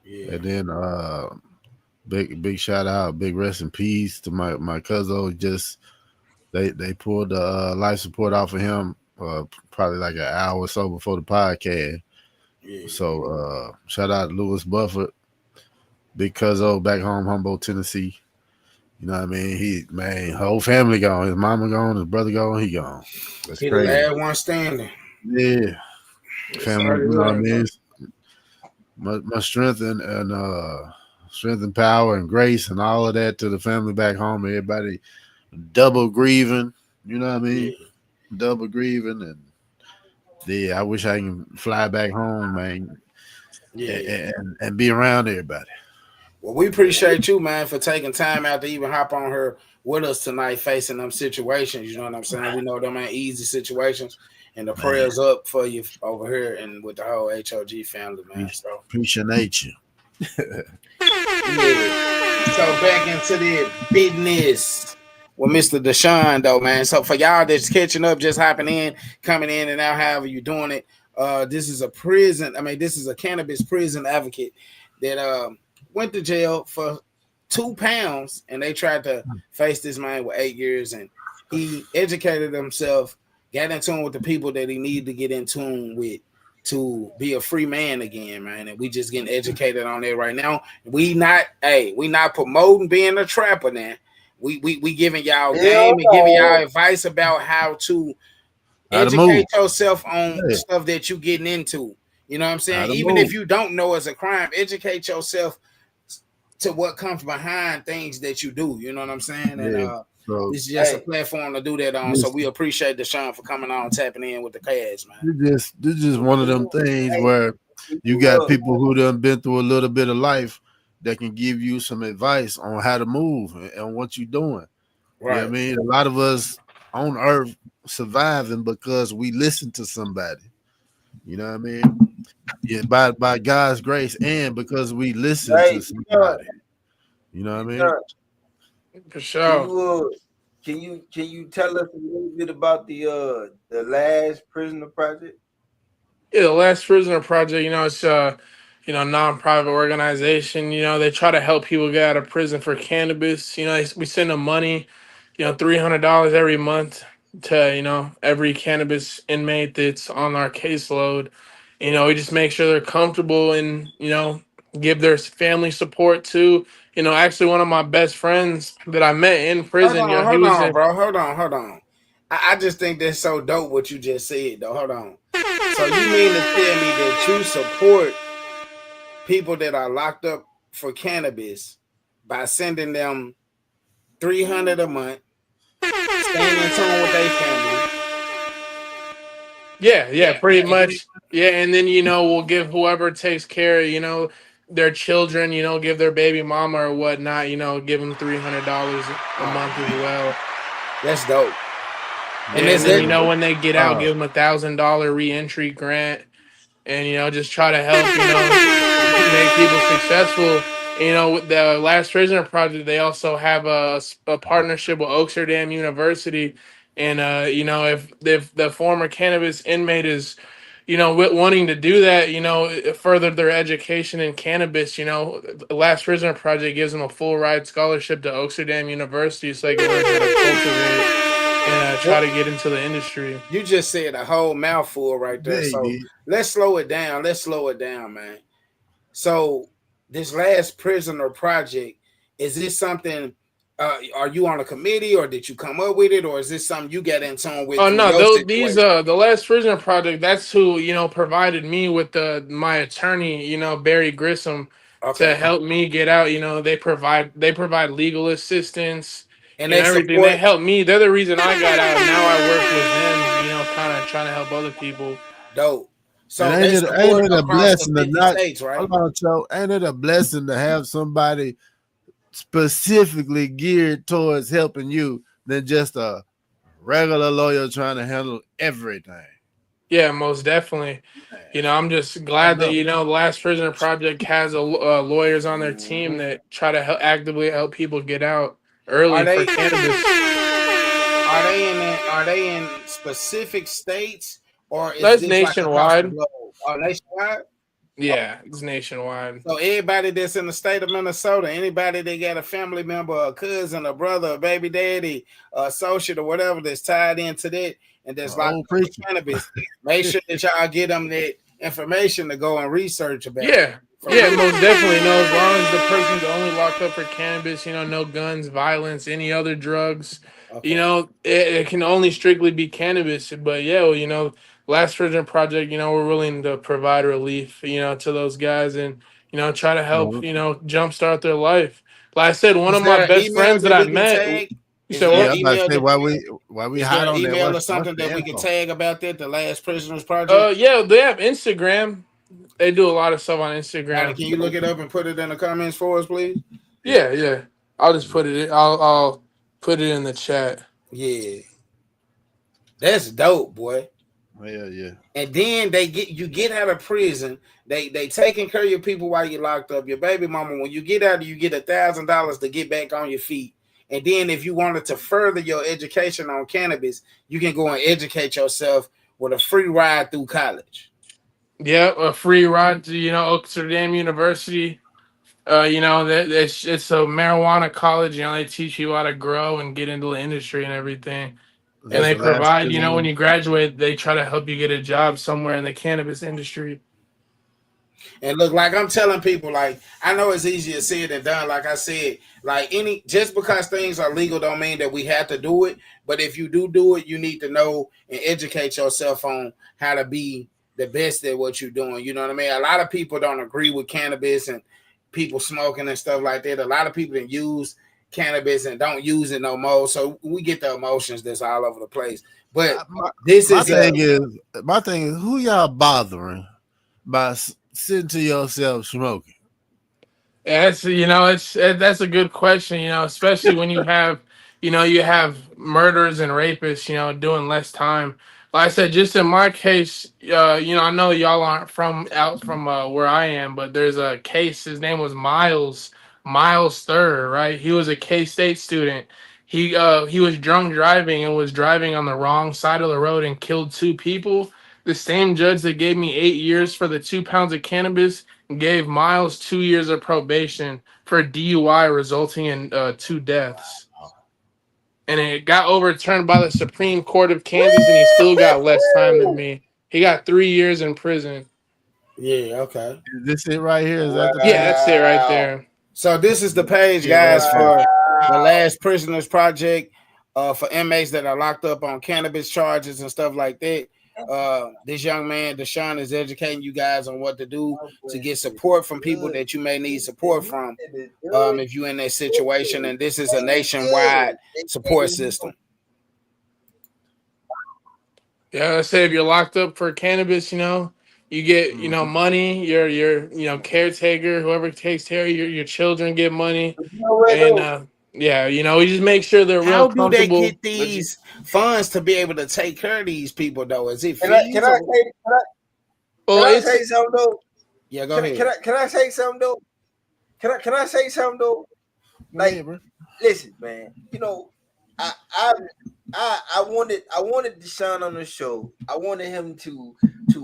Yeah. And then big shout out, big rest in peace to my cousin. Just they pulled the life support off of him probably like an hour or so before the podcast. Yeah. So shout out to Lewis Buffett, big cousin back home, Humboldt, Tennessee. You know what I mean? Whole family gone. His mama gone, his brother gone, he gone. That's He the crazy. last one standing. Yeah. Family, Sorry to you know what I hear mean? My strength and strength and power and grace and all of that to the family back home. Everybody double grieving, you know what I mean? Yeah. Double grieving, and I wish I can fly back home, man, Yeah. and be around everybody. Well, we appreciate you, man, for taking time out to even hop on here with us tonight, facing them situations. You know what I'm saying? We know them ain't easy situations, and the prayers up for you over here and with the whole H.O.G family, man. So Appreciate you. yeah. So back into the business with Mr. Deshaun, though, man. So for y'all that's catching up, just hopping in, coming in and out, however you're doing it, this is a prison. I mean, this is a cannabis prison advocate that went to jail for 2 pounds, and they tried to face this man with 8 years, and he educated himself, got in tune with the people that he needed to get in tune with to be a free man again, man. And we just getting educated on that right now. We not promoting being a trapper now. We giving y'all game and giving y'all advice about how to educate yourself on stuff that you getting into. You know what I'm saying? Even if you don't know it's a crime, educate yourself to what comes behind things that you do. You know what I'm saying? And this is just a platform to do that on. So we appreciate Deshaun for coming on, tapping in with the cast, man. This just one of them things where you got people who done been through a little bit of life that can give you some advice on how to move and what you're doing. Right. You know what I mean? A lot of us on earth surviving because we listen to somebody. You know what I mean? Yeah, by God's grace and because we listen to somebody. You know what I mean? For sure. Can you tell us a little bit about the Last Prisoner Project? Yeah, the Last Prisoner Project, it's non-profit organization. They try to help people get out of prison for cannabis. We send them money, $300 every month to, every cannabis inmate that's on our caseload. We just make sure they're comfortable and, give their family support too. Actually one of my best friends that I met in prison, Hold on, bro. Hold on. I just think that's so dope what you just said, though. Hold on. So you mean to tell me that you support people that are locked up for cannabis by sending them $300 a month, staying in tune with their family? Yeah, pretty much. Yeah, and then we'll give whoever takes care of their children, give their baby mama or whatnot, give them $300 a month as well. That's dope. And then when they get out, give them $1,000 reentry grant, and just try to help make people successful. With the Last Prisoner Project, they also have a partnership with Oxford University. And if the former cannabis inmate is, wanting to do that, further their education in cannabis, the Last Prisoner Project gives them a full ride scholarship to Oxford University so they can learn how to cultivate and try to get into the industry. You just said a whole mouthful right there. So let's slow it down. Man. So this Last Prisoner Project, is this something? Are you on a committee, or did you come up with it, or is this something you get in tune with? Oh no, the Last Prisoner Project. That's who provided me with my attorney, Barry Grissom, to help me get out. They provide legal assistance and everything. They help me. They're the reason I got out. Now I work with them, kind of trying to help other people. Dope. So ain't it a blessing to not? States, right? Hold on, so ain't it a blessing to have somebody specifically geared towards helping you than just a regular lawyer trying to handle everything? Yeah, most definitely. You know, I'm just glad that, you know, the Last Prisoner Project has lawyers on their team that try to actively help people get out Are early for they cannabis. are they in specific states, or is That's this like across the nationwide. globe? Nationwide? Yeah, it's nationwide. So everybody that's in the state of Minnesota, anybody that got a family member, a cousin, a brother, a baby daddy, a associate, or whatever that's tied into that and that's locked Old up with preacher. cannabis, make sure that y'all get them that information to go and research about it. Yeah. Yeah, most definitely. You know, as long as the person's only locked up for cannabis, you know, no guns, violence, any other drugs, you Okay. know, it can only strictly be cannabis. But yeah, well, you know, Last Virgin Project, you know, we're willing to provide relief, you know, to those guys and, you know, try to help, you know, jumpstart their life. Like I said, one Is of my there an best email friends that that I we can met, tag? you Is said there Yeah, an I what? was about to email say that why we is there hide an on that? email or What's something the that we can info? tag about that? The Last Prisoners Project. Yeah, they have Instagram. They do a lot of stuff on Got it. Instagram. Can you look it up and put it in the comments for us, please? Yeah, yeah. I'll just put it. I'll put it in the chat. Yeah, that's dope, boy. Yeah. And then you get out of prison. They taking care of your people while you're locked up. Your baby mama, when you get out, you get $1,000 to get back on your feet. And then if you wanted to further your education on cannabis, you can go and educate yourself with a free ride through college. Yeah, a free ride to Oxford University. You know that it's a marijuana college. You know they teach you how to grow and get into the industry and everything. And That's they the last provide. You know when prison. you graduate, they try to help you get a job somewhere in the cannabis industry. And look, like I'm telling people, like I know it's easier said than done. Like I said, like just because things are legal don't mean that we have to do it. But if you do it, you need to know and educate yourself on how to be the best at what you're doing. You know what I mean? A lot of people don't agree with cannabis and people smoking and stuff like that. A lot of people that use cannabis and don't use it no more. So we get the emotions that's all over the place. But this My is thing is who y'all bothering by sitting to yourself smoking? Yeah, that's a good question. You know, especially when you have murderers and rapists. You know, doing less time. Like I said, just in my case, I know y'all aren't from where I am, but there's a case. His name was Miles Thurr, right? He was a K-State student. He was drunk driving and was driving on the wrong side of the road and killed two people. The same judge that gave me 8 years for the 2 pounds of cannabis gave Miles 2 years of probation for DUI, resulting in 2 deaths. And it got overturned by the Supreme Court of Kansas, and he still got less time than me. He got 3 years in prison. yeah, okay. Is this it right here? Is that the Yeah, page? that's it right there. So this is the page, Yeah, guys, that's for the Last Prisoners Project, for inmates that are locked up on cannabis charges and stuff like that. This young man, Deshaun, is educating you guys on what to do to get support from people that you may need support from if you're in that situation. And this is a nationwide support system. Yeah, I say if you're locked up for cannabis, you get money. Your caretaker, whoever takes care of your children, get money, and yeah, we just make sure they're real How do they comfortable. get these funds to be able to take care of these people, though? Is it Can I fees? say something though? Yeah, go ahead. Can I say something though? Can I say something though? Like, listen, man. I wanted Deshaun on the show. I wanted him to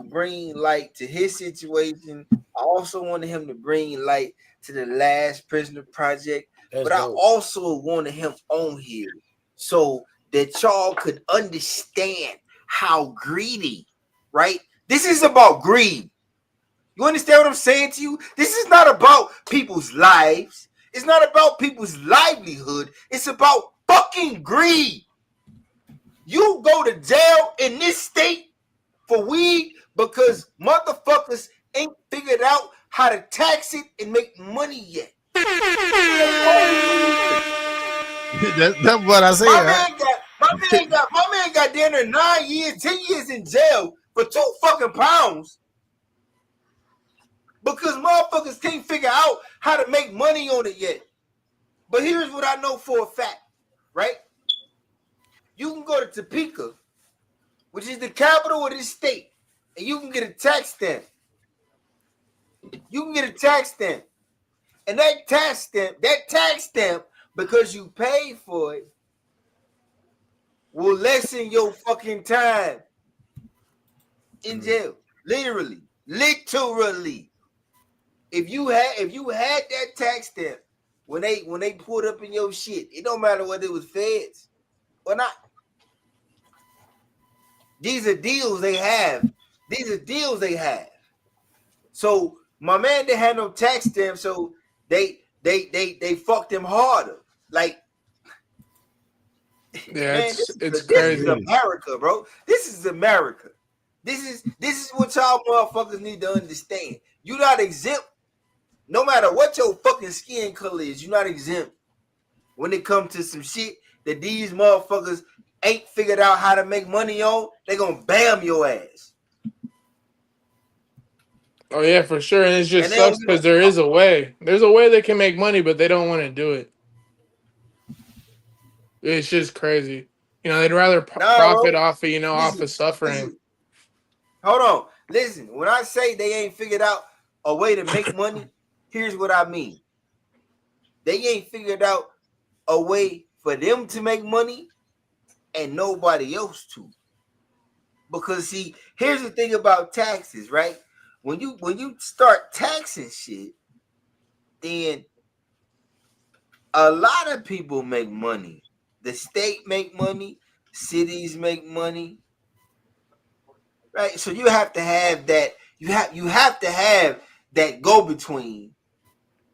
bring light to his situation. I also wanted him to bring light to the Last Prisoner Project. But I also wanted him on here so that y'all could understand how greedy, right? This is about greed. You understand what I'm saying to you? This is not about people's lives. It's not about people's livelihood. It's about fucking greed. You go to jail in this state for weed because motherfuckers ain't figured out how to tax it and make money yet. That's what I said. My man got down there 9 years, 10 years in jail for 2 fucking pounds because motherfuckers can't figure out how to make money on it yet. But here's what I know for a fact, right? You can go to Topeka, which is the capital of this state, and you can get a tax stamp. You can get a tax stamp. And that tax stamp, because you paid for it, will lessen your fucking time in jail. Literally. If you had that tax stamp when they pulled up in your shit, it don't matter whether it was feds or not. These are deals they have. So my man didn't have no tax stamp, so they fucked him harder. Like, Yeah, man, it's this is crazy. America, bro. This is America. This is what y'all motherfuckers need to understand. You're not exempt. No matter what your fucking skin color is, you're not exempt when it comes to some shit that these motherfuckers ain't figured out how to make money on. They gonna bam your ass. Oh yeah, for sure. And it just sucks because there is a way. There's a way they can make money, but they don't want to do it. It's just crazy. You know, they'd rather profit bro. off of, off of suffering. Hold on. Listen, when I say they ain't figured out a way to make money, here's what I mean. They ain't figured out a way for them to make money and nobody else to. Because see, here's the thing about taxes, right? When you start taxing shit, then a lot of people make money. The state make money, cities make money. Right? So you have to have that, you have to have that go-between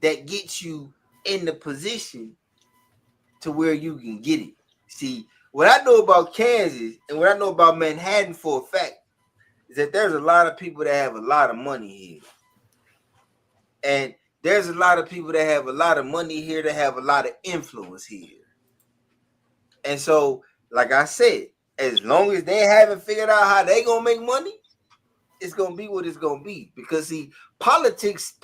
that gets you in the position to where you can get it. See, what I know about Kansas and what I know about Manhattan for a fact is that there's a lot of people that have a lot of money here. And there's a lot of people that have a lot of money here that have a lot of influence here. And so, like I said, as long as they haven't figured out how they gonna make money, it's gonna be what it's gonna be. Because see, politics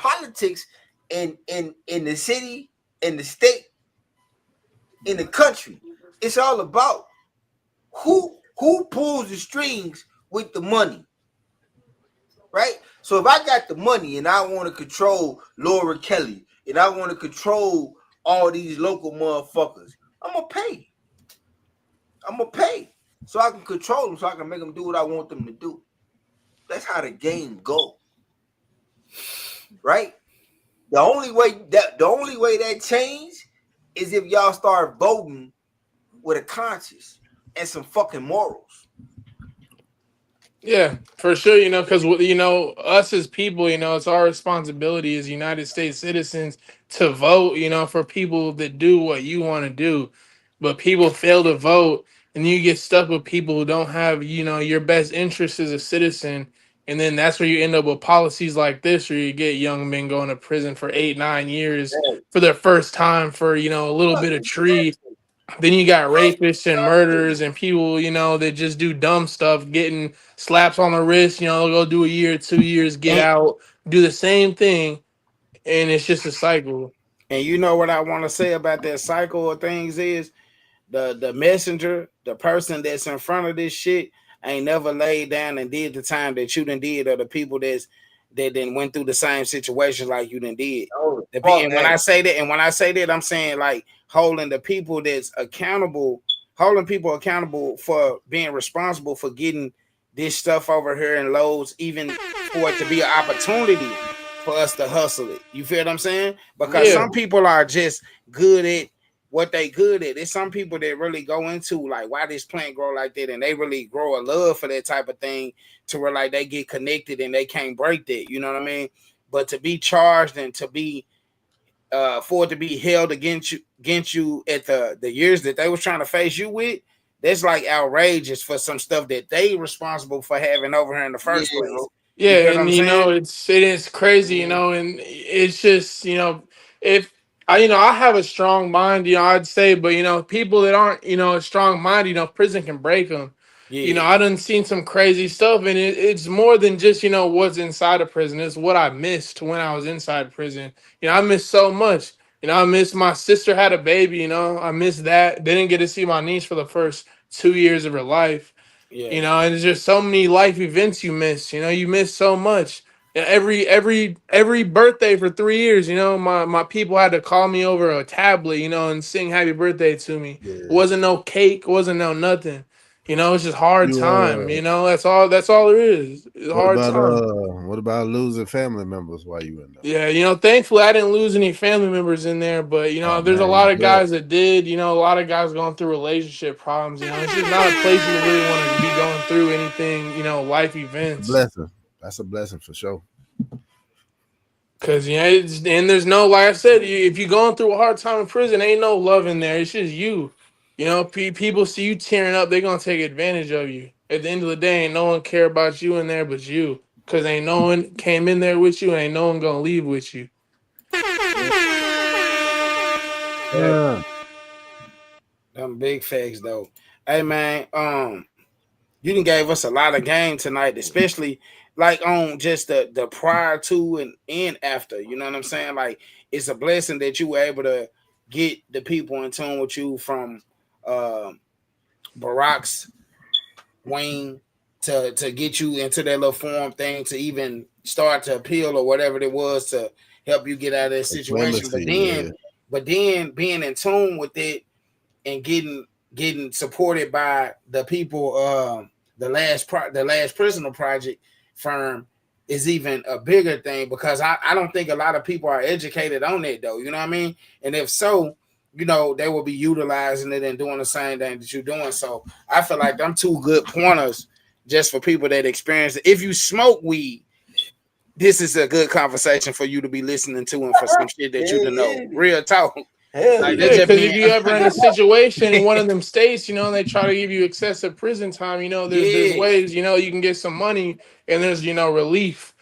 in the city, in the state, in the country, it's all about who pulls the strings with the money. Right? So if I got the money and I want to control Laura Kelly and I want to control all these local motherfuckers, I'm gonna pay so I can control them, so I can make them do what I want them to do. That's how the game goes, right? The only way that change is if y'all start voting with a conscience and some fucking morals. Yeah, for sure. Because us as people, it's our responsibility as United States citizens to vote. For people that do what you want to do, but people fail to vote, and you get stuck with people who don't have your best interest as a citizen, and then that's where you end up with policies like this, where you get young men going to prison for 8-9 years for their first time for a little bit of tree. Then you got rapists and murderers and people, that just do dumb stuff, getting slaps on the wrist, they'll go do a year, 2 years, get out, do the same thing, and it's just a cycle. And you know what I want to say about that cycle of things is the messenger, the person that's in front of this shit, ain't never laid down and did the time that you done did, or the people that then went through the same situation like you done did. And when I say that, I'm saying like holding people accountable for being responsible for getting this stuff over here in loads, even for it to be an opportunity for us to hustle it. You feel what I'm saying? Because some people are just good at what they good at. There's some people that really go into like why this plant grow like that, and they really grow a love for that type of thing to where like they get connected and they can't break that. You know what I mean? But to be charged and to be for it to be held against you at the years that they was trying to face you with, that's like outrageous for some stuff that they responsible for having over here in the first place. Yeah, and it is crazy, and it's just, if I have a strong mind, I'd say, but people that aren't, a strong mind, prison can break them. I done seen some crazy stuff, and it's more than just, what's inside of prison. It's what I missed when I was inside prison. I missed so much. I missed my sister had a baby, I missed that. They didn't get to see my niece for the first 2 years of her life. Yeah. And there's just so many life events you miss. You miss so much. Every birthday for 3 years, my people had to call me over a tablet, and sing happy birthday to me. It Yeah. wasn't no cake, wasn't no nothing. It's just hard You time. That's all it is. It's hard time. what about losing family members while you in there? Yeah, thankfully I didn't lose any family members in there, but Oh there's a man, you lot of blessed. guys that did, a lot of guys going through relationship problems. It's just not a place you really want to be going through anything, life That's a events. blessing. That's a blessing for sure. Cause and there's no, like I said, if you're going through a hard time in prison, ain't no love in there. It's just you. People see you tearing up, they're gonna take advantage of you. At the end of the day, ain't no one care about you in there but you. Cause ain't no one came in there with you, ain't no one gonna leave with you. Yeah. Yeah. Them big facts though. Hey man, you done gave us a lot of game tonight, especially like on just the prior to and after. You know what I'm saying? Like it's a blessing that you were able to get the people in tune with you from uh, Barack's wing to get you into that little form thing to even start to appeal or whatever it was to help you get out of that The situation. But clemency, yeah. then being in tune with it and getting supported by the people the last prisoner project firm is even a bigger thing because I don't think a lot of people are educated on it though, you know what I mean? And if so, they will be utilizing it and doing the same thing that you're doing. So I feel like I'm two good pointers just for people that experience it. If you smoke weed, this is a good conversation for you to be listening to and for some shit that you to know. Real talk. Hell Like yeah. that Yeah, just because if being you ever in a situation in one of them states, and they try to give you excessive prison time, there's yeah. ways, you can get some money and there's, relief.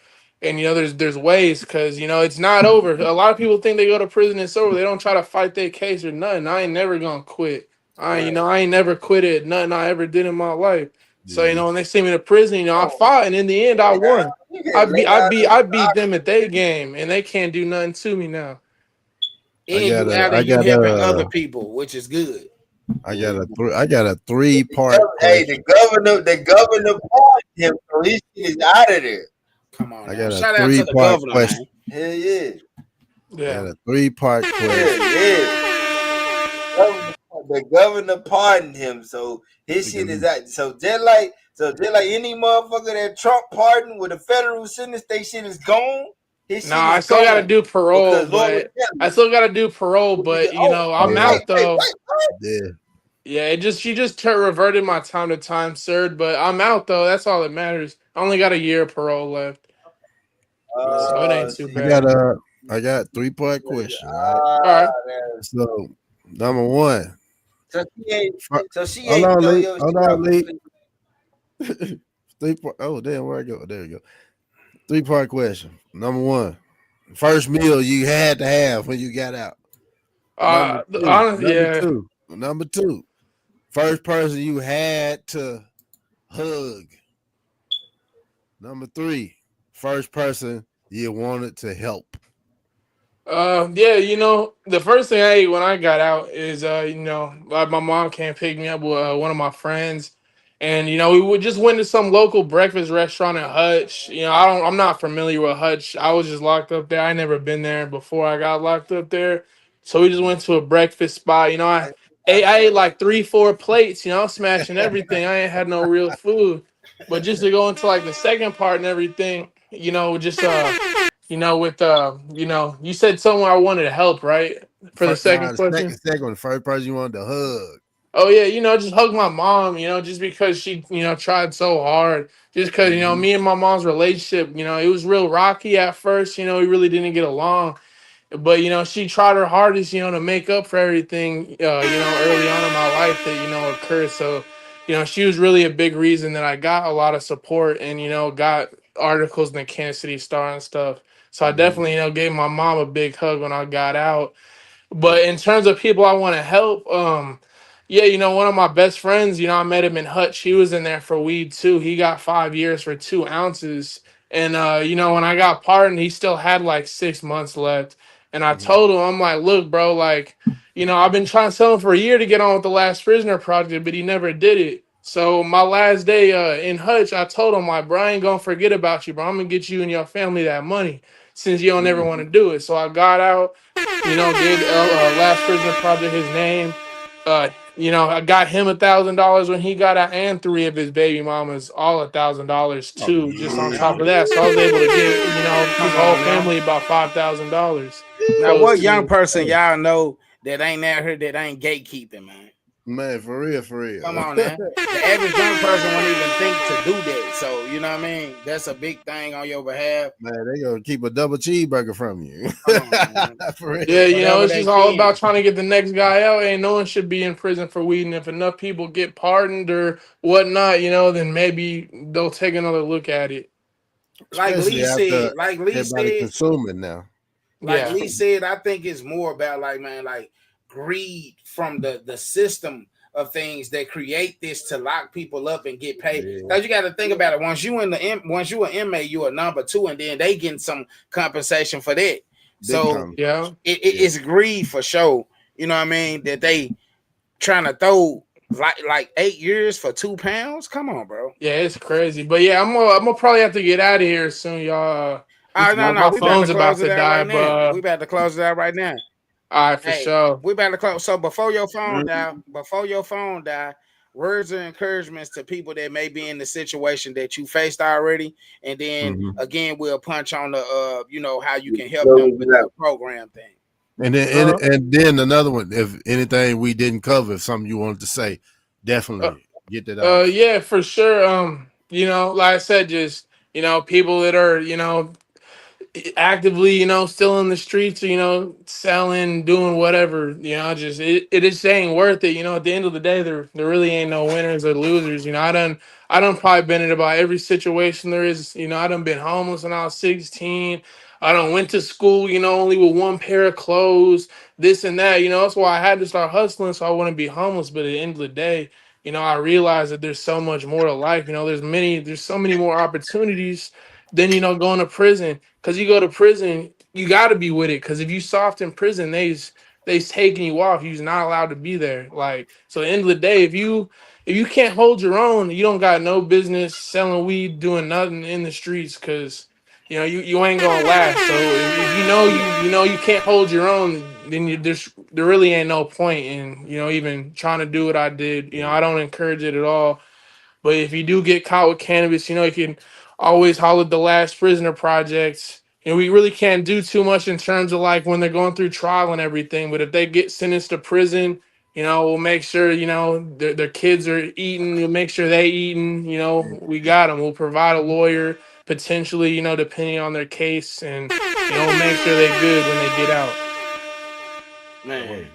And there's ways because it's not over. A lot of people think they go to prison, it's over. They don't try to fight their case or nothing. I ain't never gonna quit. Right. I ain't never quit at nothing I ever did in my life. So, Yeah. when they see me in prison, I fought and in the end I won. You get laid out of I beat them at their game and they can't do nothing to me now. I And got you a out I and you got helping a other people, which is good. I got a 3-part Hey, question. the governor pardoned him, so his shit is out of there. Come on I now. got a Shout out to the 3-part governor, man. question. Hell yeah. I Yeah. got a 3-part question. Hell yeah. The governor pardoned him, so his shit is out. So just like any motherfucker that Trump pardoned with a federal sentence, they shit is gone. His shit Nah, I is still gotta gone. do parole, Because Lord but I'm Yeah, out though. what? yeah. Yeah, she just reverted my time to time served, but I'm out though. That's all that matters. I only got a year of parole left, so it ain't too I See. got bad. a I got 3-part question. All right. All right. So number one, So fir- she hold ain't on, throw Lee. your Hold shit out on, Lee. completely. 3-part. Oh damn, where I go? There you go. 3-part question. Number one, first meal you had to have when you got out. Number two, Honestly, yeah. number two, first person you had to hug. Number three, first person you wanted to help. Yeah, the first thing I ate when I got out is, like my mom came pick me up with one of my friends, and we would just went to some local breakfast restaurant at Hutch. I'm not familiar with Hutch. I was just locked up there. I never been there before I got locked up there, so we just went to a breakfast spot. I ate like 3-4 plates. I'm smashing everything. I ain't had no real food, but just to go into like the second part and everything, just with you said someone I wanted to help, right? For the First, nah, second the question. second one, first person you wanted to hug. Oh yeah, just hug my mom, just because she, tried so hard. Just because, Mm-hmm. me and my mom's relationship, it was real rocky at first, we really didn't get along. But she tried her hardest, to make up for everything, early on in my life that, occurred. So, she was really a big reason that I got a lot of support and, got articles in the Kansas City Star and stuff. So I Mm-hmm. definitely, gave my mom a big hug when I got out. But in terms of people I want to help, yeah, one of my best friends, I met him in Hutch. He was in there for weed too. He got 5 years for 2 ounces. And when I got pardoned, he still had like 6 months left. And I Mm-hmm. told him, I'm like, look, bro, like, I've been trying to tell him for a year to get on with the last prisoner project, but he never did it. So my last day in Hutch, I told him like, bro, I ain't gonna forget about you, bro. I'm gonna get you and your family that money since you don't ever want to do it. So I got out, gave the last prisoner project his name. I got him $1,000 when he got out, and 3 of his baby mamas all $1,000 Oh, too, just on Yeah. top of that. So I was able to get his Come whole on now. family about $5,000 Now, what young proceeds. person y'all know that ain't out here that ain't gatekeeping, man? man, for real, for real. Come on now. The average young person won't even think to do that. So, you know what I mean? That's a big thing on your behalf. Man, they gonna keep a double cheeseburger from you. Come on, man. For real. Yeah, Whatever it's they just all can. about trying to get the next guy out. Ain't no one should be in prison for weed. And if enough people get pardoned or whatnot, then maybe they'll take another look at it. Like Especially Lee after said, like Lee everybody said, consuming now. like Yeah. Lee said, I think it's more about like greed from the system of things that create this to lock people up and get paid. Yeah. Because you got to think about it. Once you an inmate, you a number 2, and then they getting some compensation for that. So yeah, it's greed for sure. You know what I mean? That they trying to throw like 8 years for £2. Come on, bro. yeah, it's crazy. But yeah, I'm gonna probably have to get out of here soon, y'all. No, My we about to phone's about close to it out die, right now. but We about to close it out right now. all right, for Hey, sure. we about to close. So before your phone die, words of encouragements to people that may be in the situation that you faced already, and then again we'll punch on the how you can help them with the program thing. And then another one, if anything we didn't cover, if something you wanted to say, definitely get that off. Yeah, for sure. Like I said, just people that are actively, still in the streets, selling, doing whatever, just it just ain't worth it. At the end of the day, there really ain't no winners or losers. I done probably been in about every situation there is. I done been homeless when I was 16. I done went to school, only with one pair of clothes, this and that. That's why I had to start hustling so I wouldn't be homeless. But at the end of the day, I realized that there's so much more to life. There's so many more opportunities than going to prison. Because you go to prison, you got to be with it. Because if you soft in prison, they's taking you off. You're not allowed to be there. Like, so at the end of the day, if you can't hold your own, you don't got no business selling weed, doing nothing in the streets. Because you ain't gonna last. So if you can't hold your own, then there really ain't no point in even trying to do what I did. I don't encourage it at all. But if you do get caught with cannabis, you can always holler at the Last Prisoner Project. We really can't do too much in terms of like when they're going through trial and everything. But if they get sentenced to prison, we'll make sure, their kids are eating. We'll make sure they eating. We got them. We'll provide a lawyer potentially, depending on their case. And, we'll make sure they're good when they get out. Man,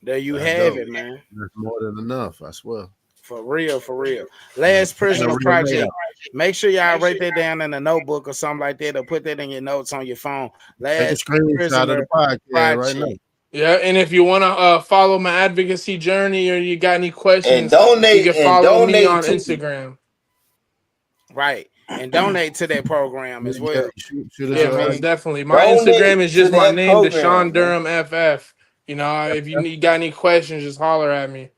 there you That's have dope. it, man. That's more than enough, I swear. For real. Last Prisoner Project. Make sure y'all write that down in a notebook or something like that, or put that in your notes on your phone. Take a Last screenshot of the podcast right now. Yeah, and if you want to follow my advocacy journey or you got any questions, and you can follow me on to Instagram. Right. And donate to that program as well. Yeah, most definitely. My Instagram is just my name, Deshaun Durham FF. If you got any questions, just holler at me.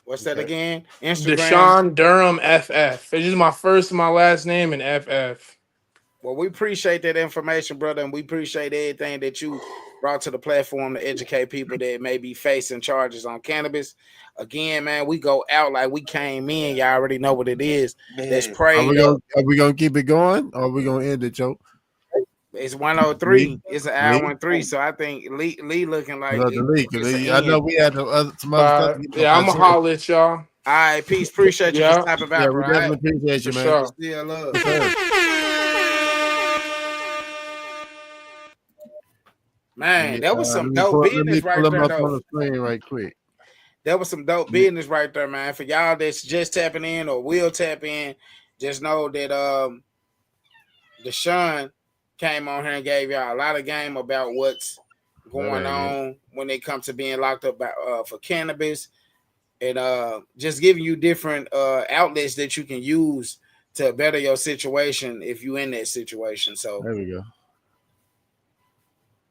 What's that again? Instagram. Deshaun Durham FF. It's just my first and my last name and FF. Well, we appreciate that information, brother, and we appreciate everything that you brought to the platform to educate people that may be facing charges on cannabis. Again, man, we go out like we came in. Y'all already know what it is. Let's pray. Are we gonna keep it going, or are we gonna end it, Joe? It's 103. It's an hour and 3. So I think Lee looking like I know we had some other stuff. Yeah, I'm gonna holler at y'all. All right, peace. Appreciate you for stopping by, bro. We definitely appreciate you, man. Sure. Still love. Man, that was some dope business right there, though. On the screen right quick. That was some dope business right there, man. For y'all that's just tapping in or will tap in, just know that Deshaun came on here and gave y'all a lot of game about what's going on when it comes to being locked up for cannabis, and just giving you different outlets that you can use to better your situation if you in that situation. So there we go.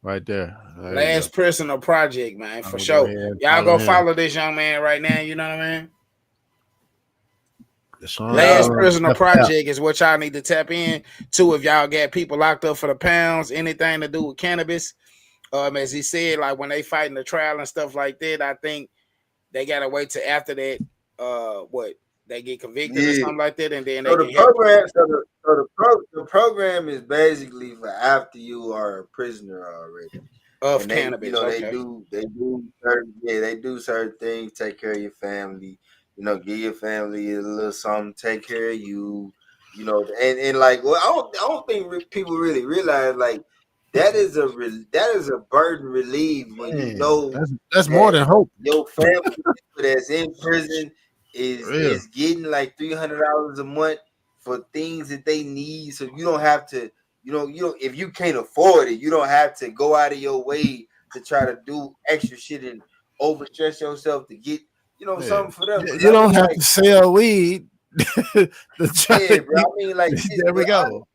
Right there. Last Prisoner Project, man, for sure. Y'all go follow this young man right now. You know what I mean? Last Prisoner Project is what y'all need to tap in to if y'all got people locked up for the pounds, anything to do with cannabis. As he said, like when they fighting the trial and stuff like that, I think they gotta wait till after that. What they get convicted or something like that, and then so they the can program. The program is basically for after you are a prisoner already. Of and cannabis. They do certain things, take care of your family, give your family a little something, take care of you, and like, well, I don't think people really realize like that is a burden relief when you know that's more than hope. Your family that's in prison is getting like $300 a month for things that they need, so you don't have to. You don't if you can't afford it, you don't have to go out of your way to try to do extra shit and overstress yourself to get, something for them. You don't have to sell weed. Yeah, bro. I mean, like, there we go.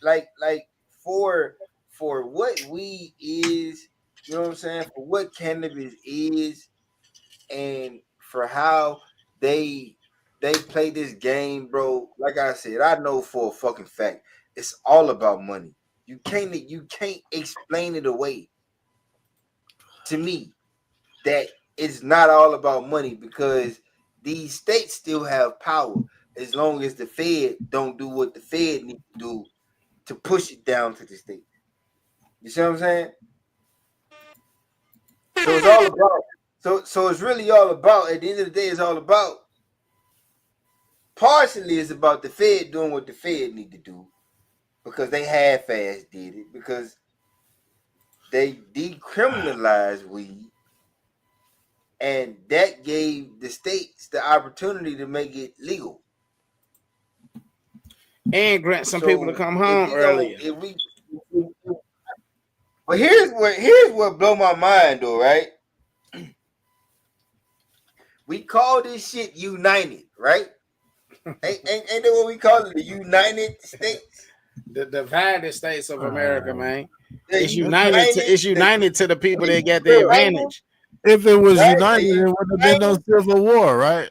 Like for what weed is, you know what I'm saying? For what cannabis is, and for how they play this game, bro. Like I said, I know for a fucking fact it's all about money. You can't explain it away to me that it's not all about money, because these states still have power as long as the Fed don't do what the Fed need to do to push it down to the state. You see what I'm saying? So it's all about so it's really all about, at the end of the day, it's all about, partially it's about the Fed doing what the Fed need to do, because they half-ass did it, because they decriminalized weed, and that gave the states the opportunity to make it legal and grant some people to come home earlier. But here's what blow my mind though, right? We call this shit United, right? ain't that what we call it? The United States? The divided states of America, man. It's united to the people that got the advantage. If it was united, it wouldn't have been no civil war, right?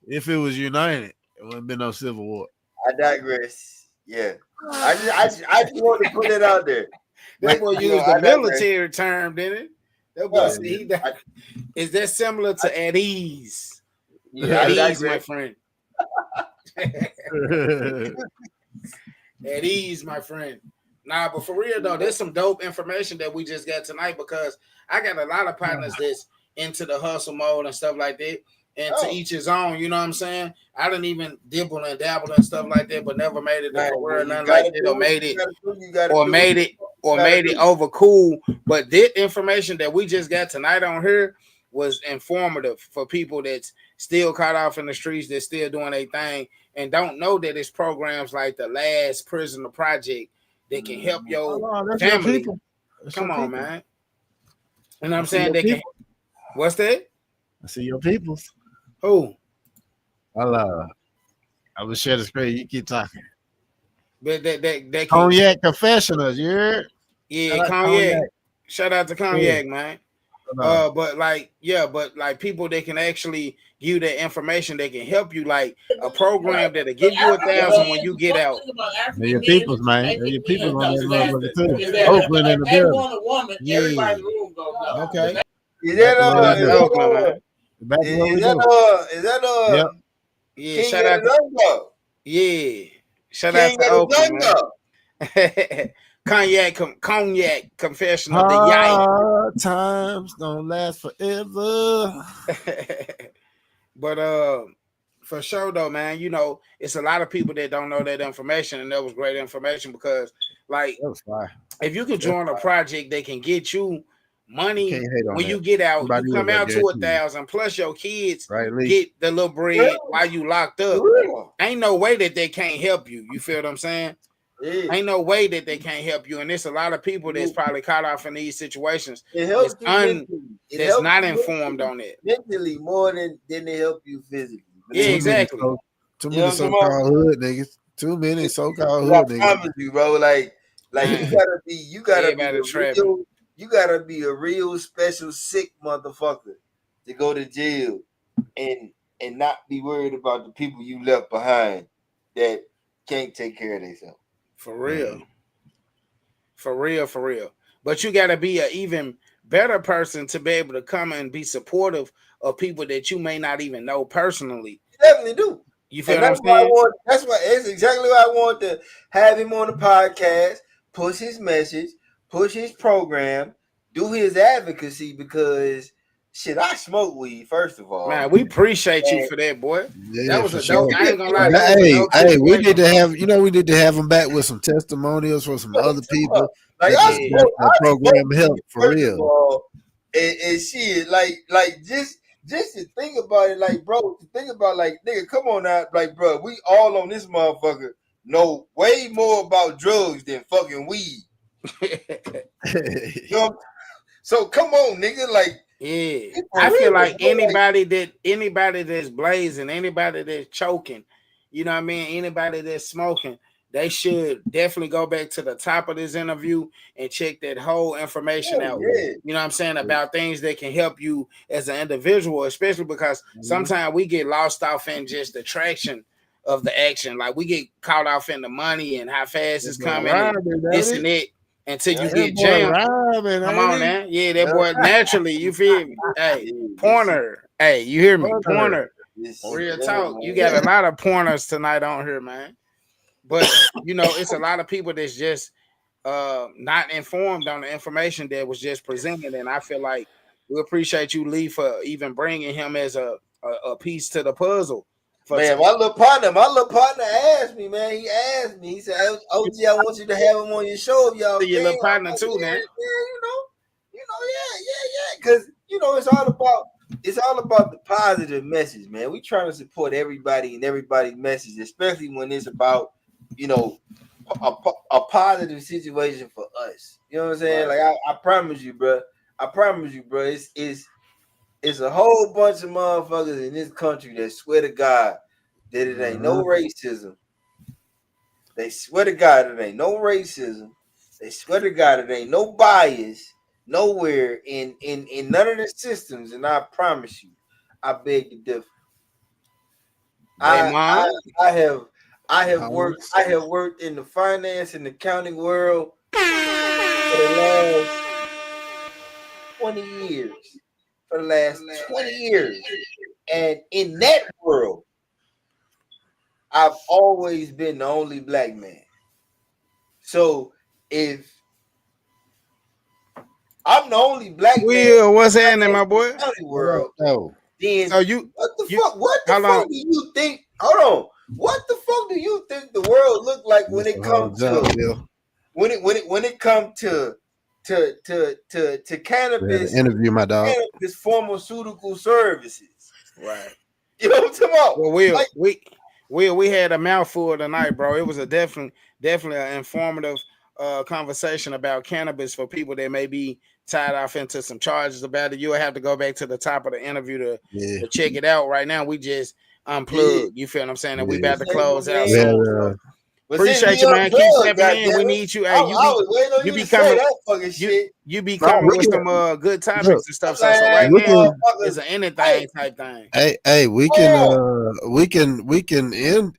If it was united, it wouldn't have been no civil war. I digress. Yeah. I just want to put it out there. That boy used the military term, didn't it? That boy is that similar to at ease? Yeah, at ease, my friend. At ease, my friend. Nah, but for real though, there's some dope information that we just got tonight, because I got a lot of partners that's into the hustle mode and stuff like that. And to each his own, you know what I'm saying? I didn't even dibble and dabble and stuff like that, but never made it to word nothing like that, or made it over cool. But that information that we just got tonight on here was informative for people that's still caught off in the streets, that's still doing their thing, and don't know that it's programs like the Last Prisoner Project that can help your family. Come on, man. You know what I'm saying? They can. What's that? I see your peoples. Who? I will share the screen. You keep talking. But they Cognac Confessionals, you heard? Yeah, Cognac. Shout out to Cognac, man. But like people that can actually give you that information, they can help you, like a program that'll give you 1,000 when you get out. They're your peoples, man. They're your peoples on that motherfucker too. Oakland in the building. Everybody in the room goes now. Okay. Is that Yep. Yeah, shout out to shout out to Oakland, man. Cognac Confessional. Hard times don't last forever. But for sure though, man, you know, it's a lot of people that don't know that information, and that was great information, because like if you can join a project that can get you money when you get out, you come out to 1,000 plus your kids get the little bread while you locked up. Ain't no way that they can't help you. You feel what I'm saying? Ain't no way that they can't help you. And there's a lot of people that's probably caught off in these situations that's not informed on it. Mentally more than they help you physically. Yeah, exactly. Too many so-called hood niggas. Too many so-called hood niggas. I promise you, bro. Like you gotta be a real special sick motherfucker to go to jail and not be worried about the people you left behind that can't take care of themselves. For real. For real. But you got to be an even better person to be able to come and be supportive of people that you may not even know personally. You definitely do. You feel what I'm saying? That's exactly why I want to have him on the podcast, push his message, push his program, do his advocacy, because shit, I smoke weed, first of all. Man, we appreciate you for that, boy. Yeah, that was a sure. dope. I ain't gonna lie. Hey, we need to have, we need to have him back with some testimonials from some other people. Like that program help for real. And shit, like just to think about it, like, bro, to think about, like, nigga, come on now, like, bro, we all on this motherfucker know way more about drugs than fucking weed. You know? So come on, nigga, like, yeah, I feel like anybody that's blazing, anybody that's choking, you know what I mean, anybody that's smoking, they should definitely go back to the top of this interview and check that whole information out. Yeah. You know what I'm saying, about things that can help you as an individual, especially because sometimes we get lost off in just the traction of the action. Like, we get caught off in the money and how fast it's coming, and this and it, until you get jammed. Come on, man. Yeah, that boy naturally, you feel me? Hey, pointer. Hey, you hear me? Pointer. Real talk. You got a lot of pointers tonight on here, man. But, it's a lot of people that's just not informed on the information that was just presented. And I feel like we appreciate you, Lee, for even bringing him as a piece to the puzzle. Man, my little partner asked me, man. He asked me. He said, "OG, I want you to have him on your show, if y'all." Your little partner too, man. Yeah. Because it's all about the positive message, man. We trying to support everybody and everybody's message, especially when it's about a positive situation for us. You know what I'm saying? Like, I promise you, bro. It's a whole bunch of motherfuckers in this country that swear to God that it ain't no racism. They swear to God it ain't no racism. They swear to God it ain't no bias nowhere in none of the systems. And I promise you, I beg to differ. I have worked in the finance and accounting world for the last 20 years. For the last 20 years. And in that world, I've always been the only black man. So if I'm the only black man, what's happening, my boy? World, then what the fuck do you think? Hold on. What the fuck do you think the world look like when it comes to when it comes to cannabis? Interview my dog. Cannabis pharmaceutical services, right? You know what I'm talking about? Well, we had a mouthful tonight, bro. It was a definitely an informative conversation about cannabis for people that may be tied off into some charges about it. You'll have to go back to the top of the interview to check it out. Right now, we just unplugged. You feel what I'm saying? And we about to close out soon. So. Appreciate you, man. Keep stepping in. We need you. Hey, you be coming. You be coming with some good topics and stuff. So right now it's an anything type thing. Hey, we can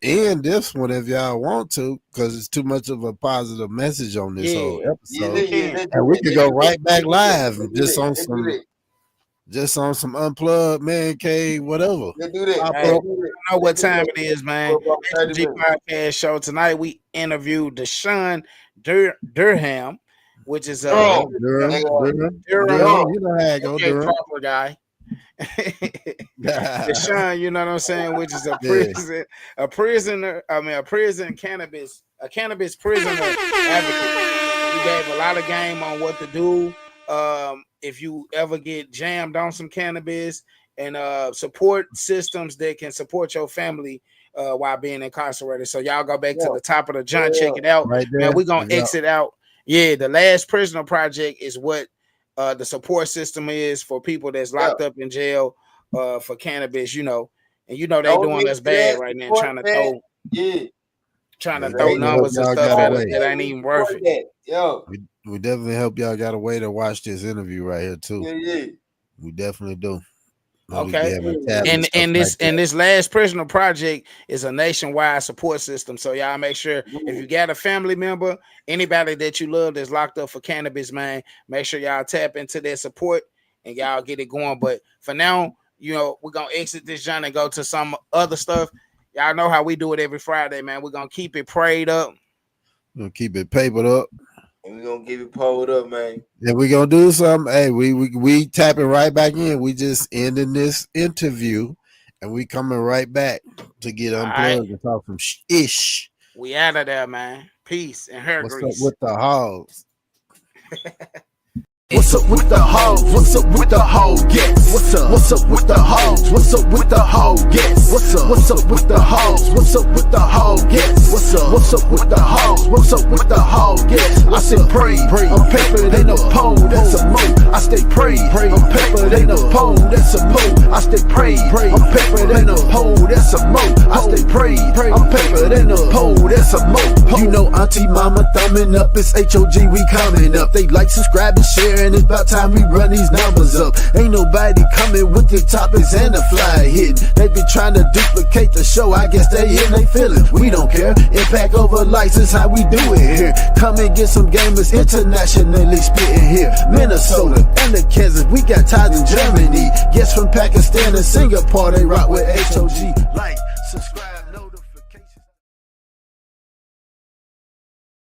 end this one if y'all want to, because it's too much of a positive message on this whole episode. And we can go right back live just on some unplugged man cave, whatever. Hey, I don't know what time it is, man. H.O.G podcast show tonight. We interviewed Deshaun Durham, which is Durham. You know how I go, Durham. Proper guy. Deshaun, you know what I'm saying, which is a cannabis prisoner advocate. He gave a lot of game on what to do. If you ever get jammed on some cannabis, and support systems that can support your family while being incarcerated. So y'all go back to the top of the junk, check it out. Right there. Man, we're going to exit out. Yeah, the Last Prisoner Project is what the support system is for people that's locked up in jail for cannabis, And they doing us bad right now, trying to throw numbers and stuff at us that ain't even worth it. We definitely hope y'all got a way to watch this interview right here too. We definitely do. Okay, and this last personal project is a nationwide support system. So y'all make sure if you got a family member, anybody that you love that's locked up for cannabis, man, make sure y'all tap into their support and y'all get it going. But for now, you know, we're gonna exit this joint and go to some other stuff. Y'all know how we do it every Friday, man. We're gonna keep it prayed up. We're gonna keep it papered up. And we're gonna give it pulled up, man. And we're gonna do something. Hey, we tapping right back in. We just ending this interview and we coming right back to get unplugged and talk some ish. We out of there, man. Peace and hair grease. What's up with the hogs? What's up with the hogs? What's up with the hog? Yes. What's up? What's up with the hogs? What's up with the hog? Yes. What's up? What's up with the hogs? What's up with the hog? Yes. What's up? What's up with the hogs? What's up with the hog? Yes. I said pray, I'm peppered, ain't no pole, that's a mo. I stay pray, I'm peppered, ain't no pole, that's a mo. I stay pray, I'm peppered, ain't no pole, that's a mo. I stay pray, I'm peppered, ain't no pole, that's a mo. You know Auntie Mama thumbing up, it's H.O.G, we coming up. They like, subscribe, and share. And it's about time we run these numbers up. Ain't nobody coming with the topics and the fly hitting. They be trying to duplicate the show. I guess they in they feeling. We don't care. Impact over license, how we do it here. Come and get some gamers internationally spitting here. Minnesota and the Kansas, we got ties in Germany. Yes, from Pakistan and Singapore, they rock with H.O.G. Like, subscribe.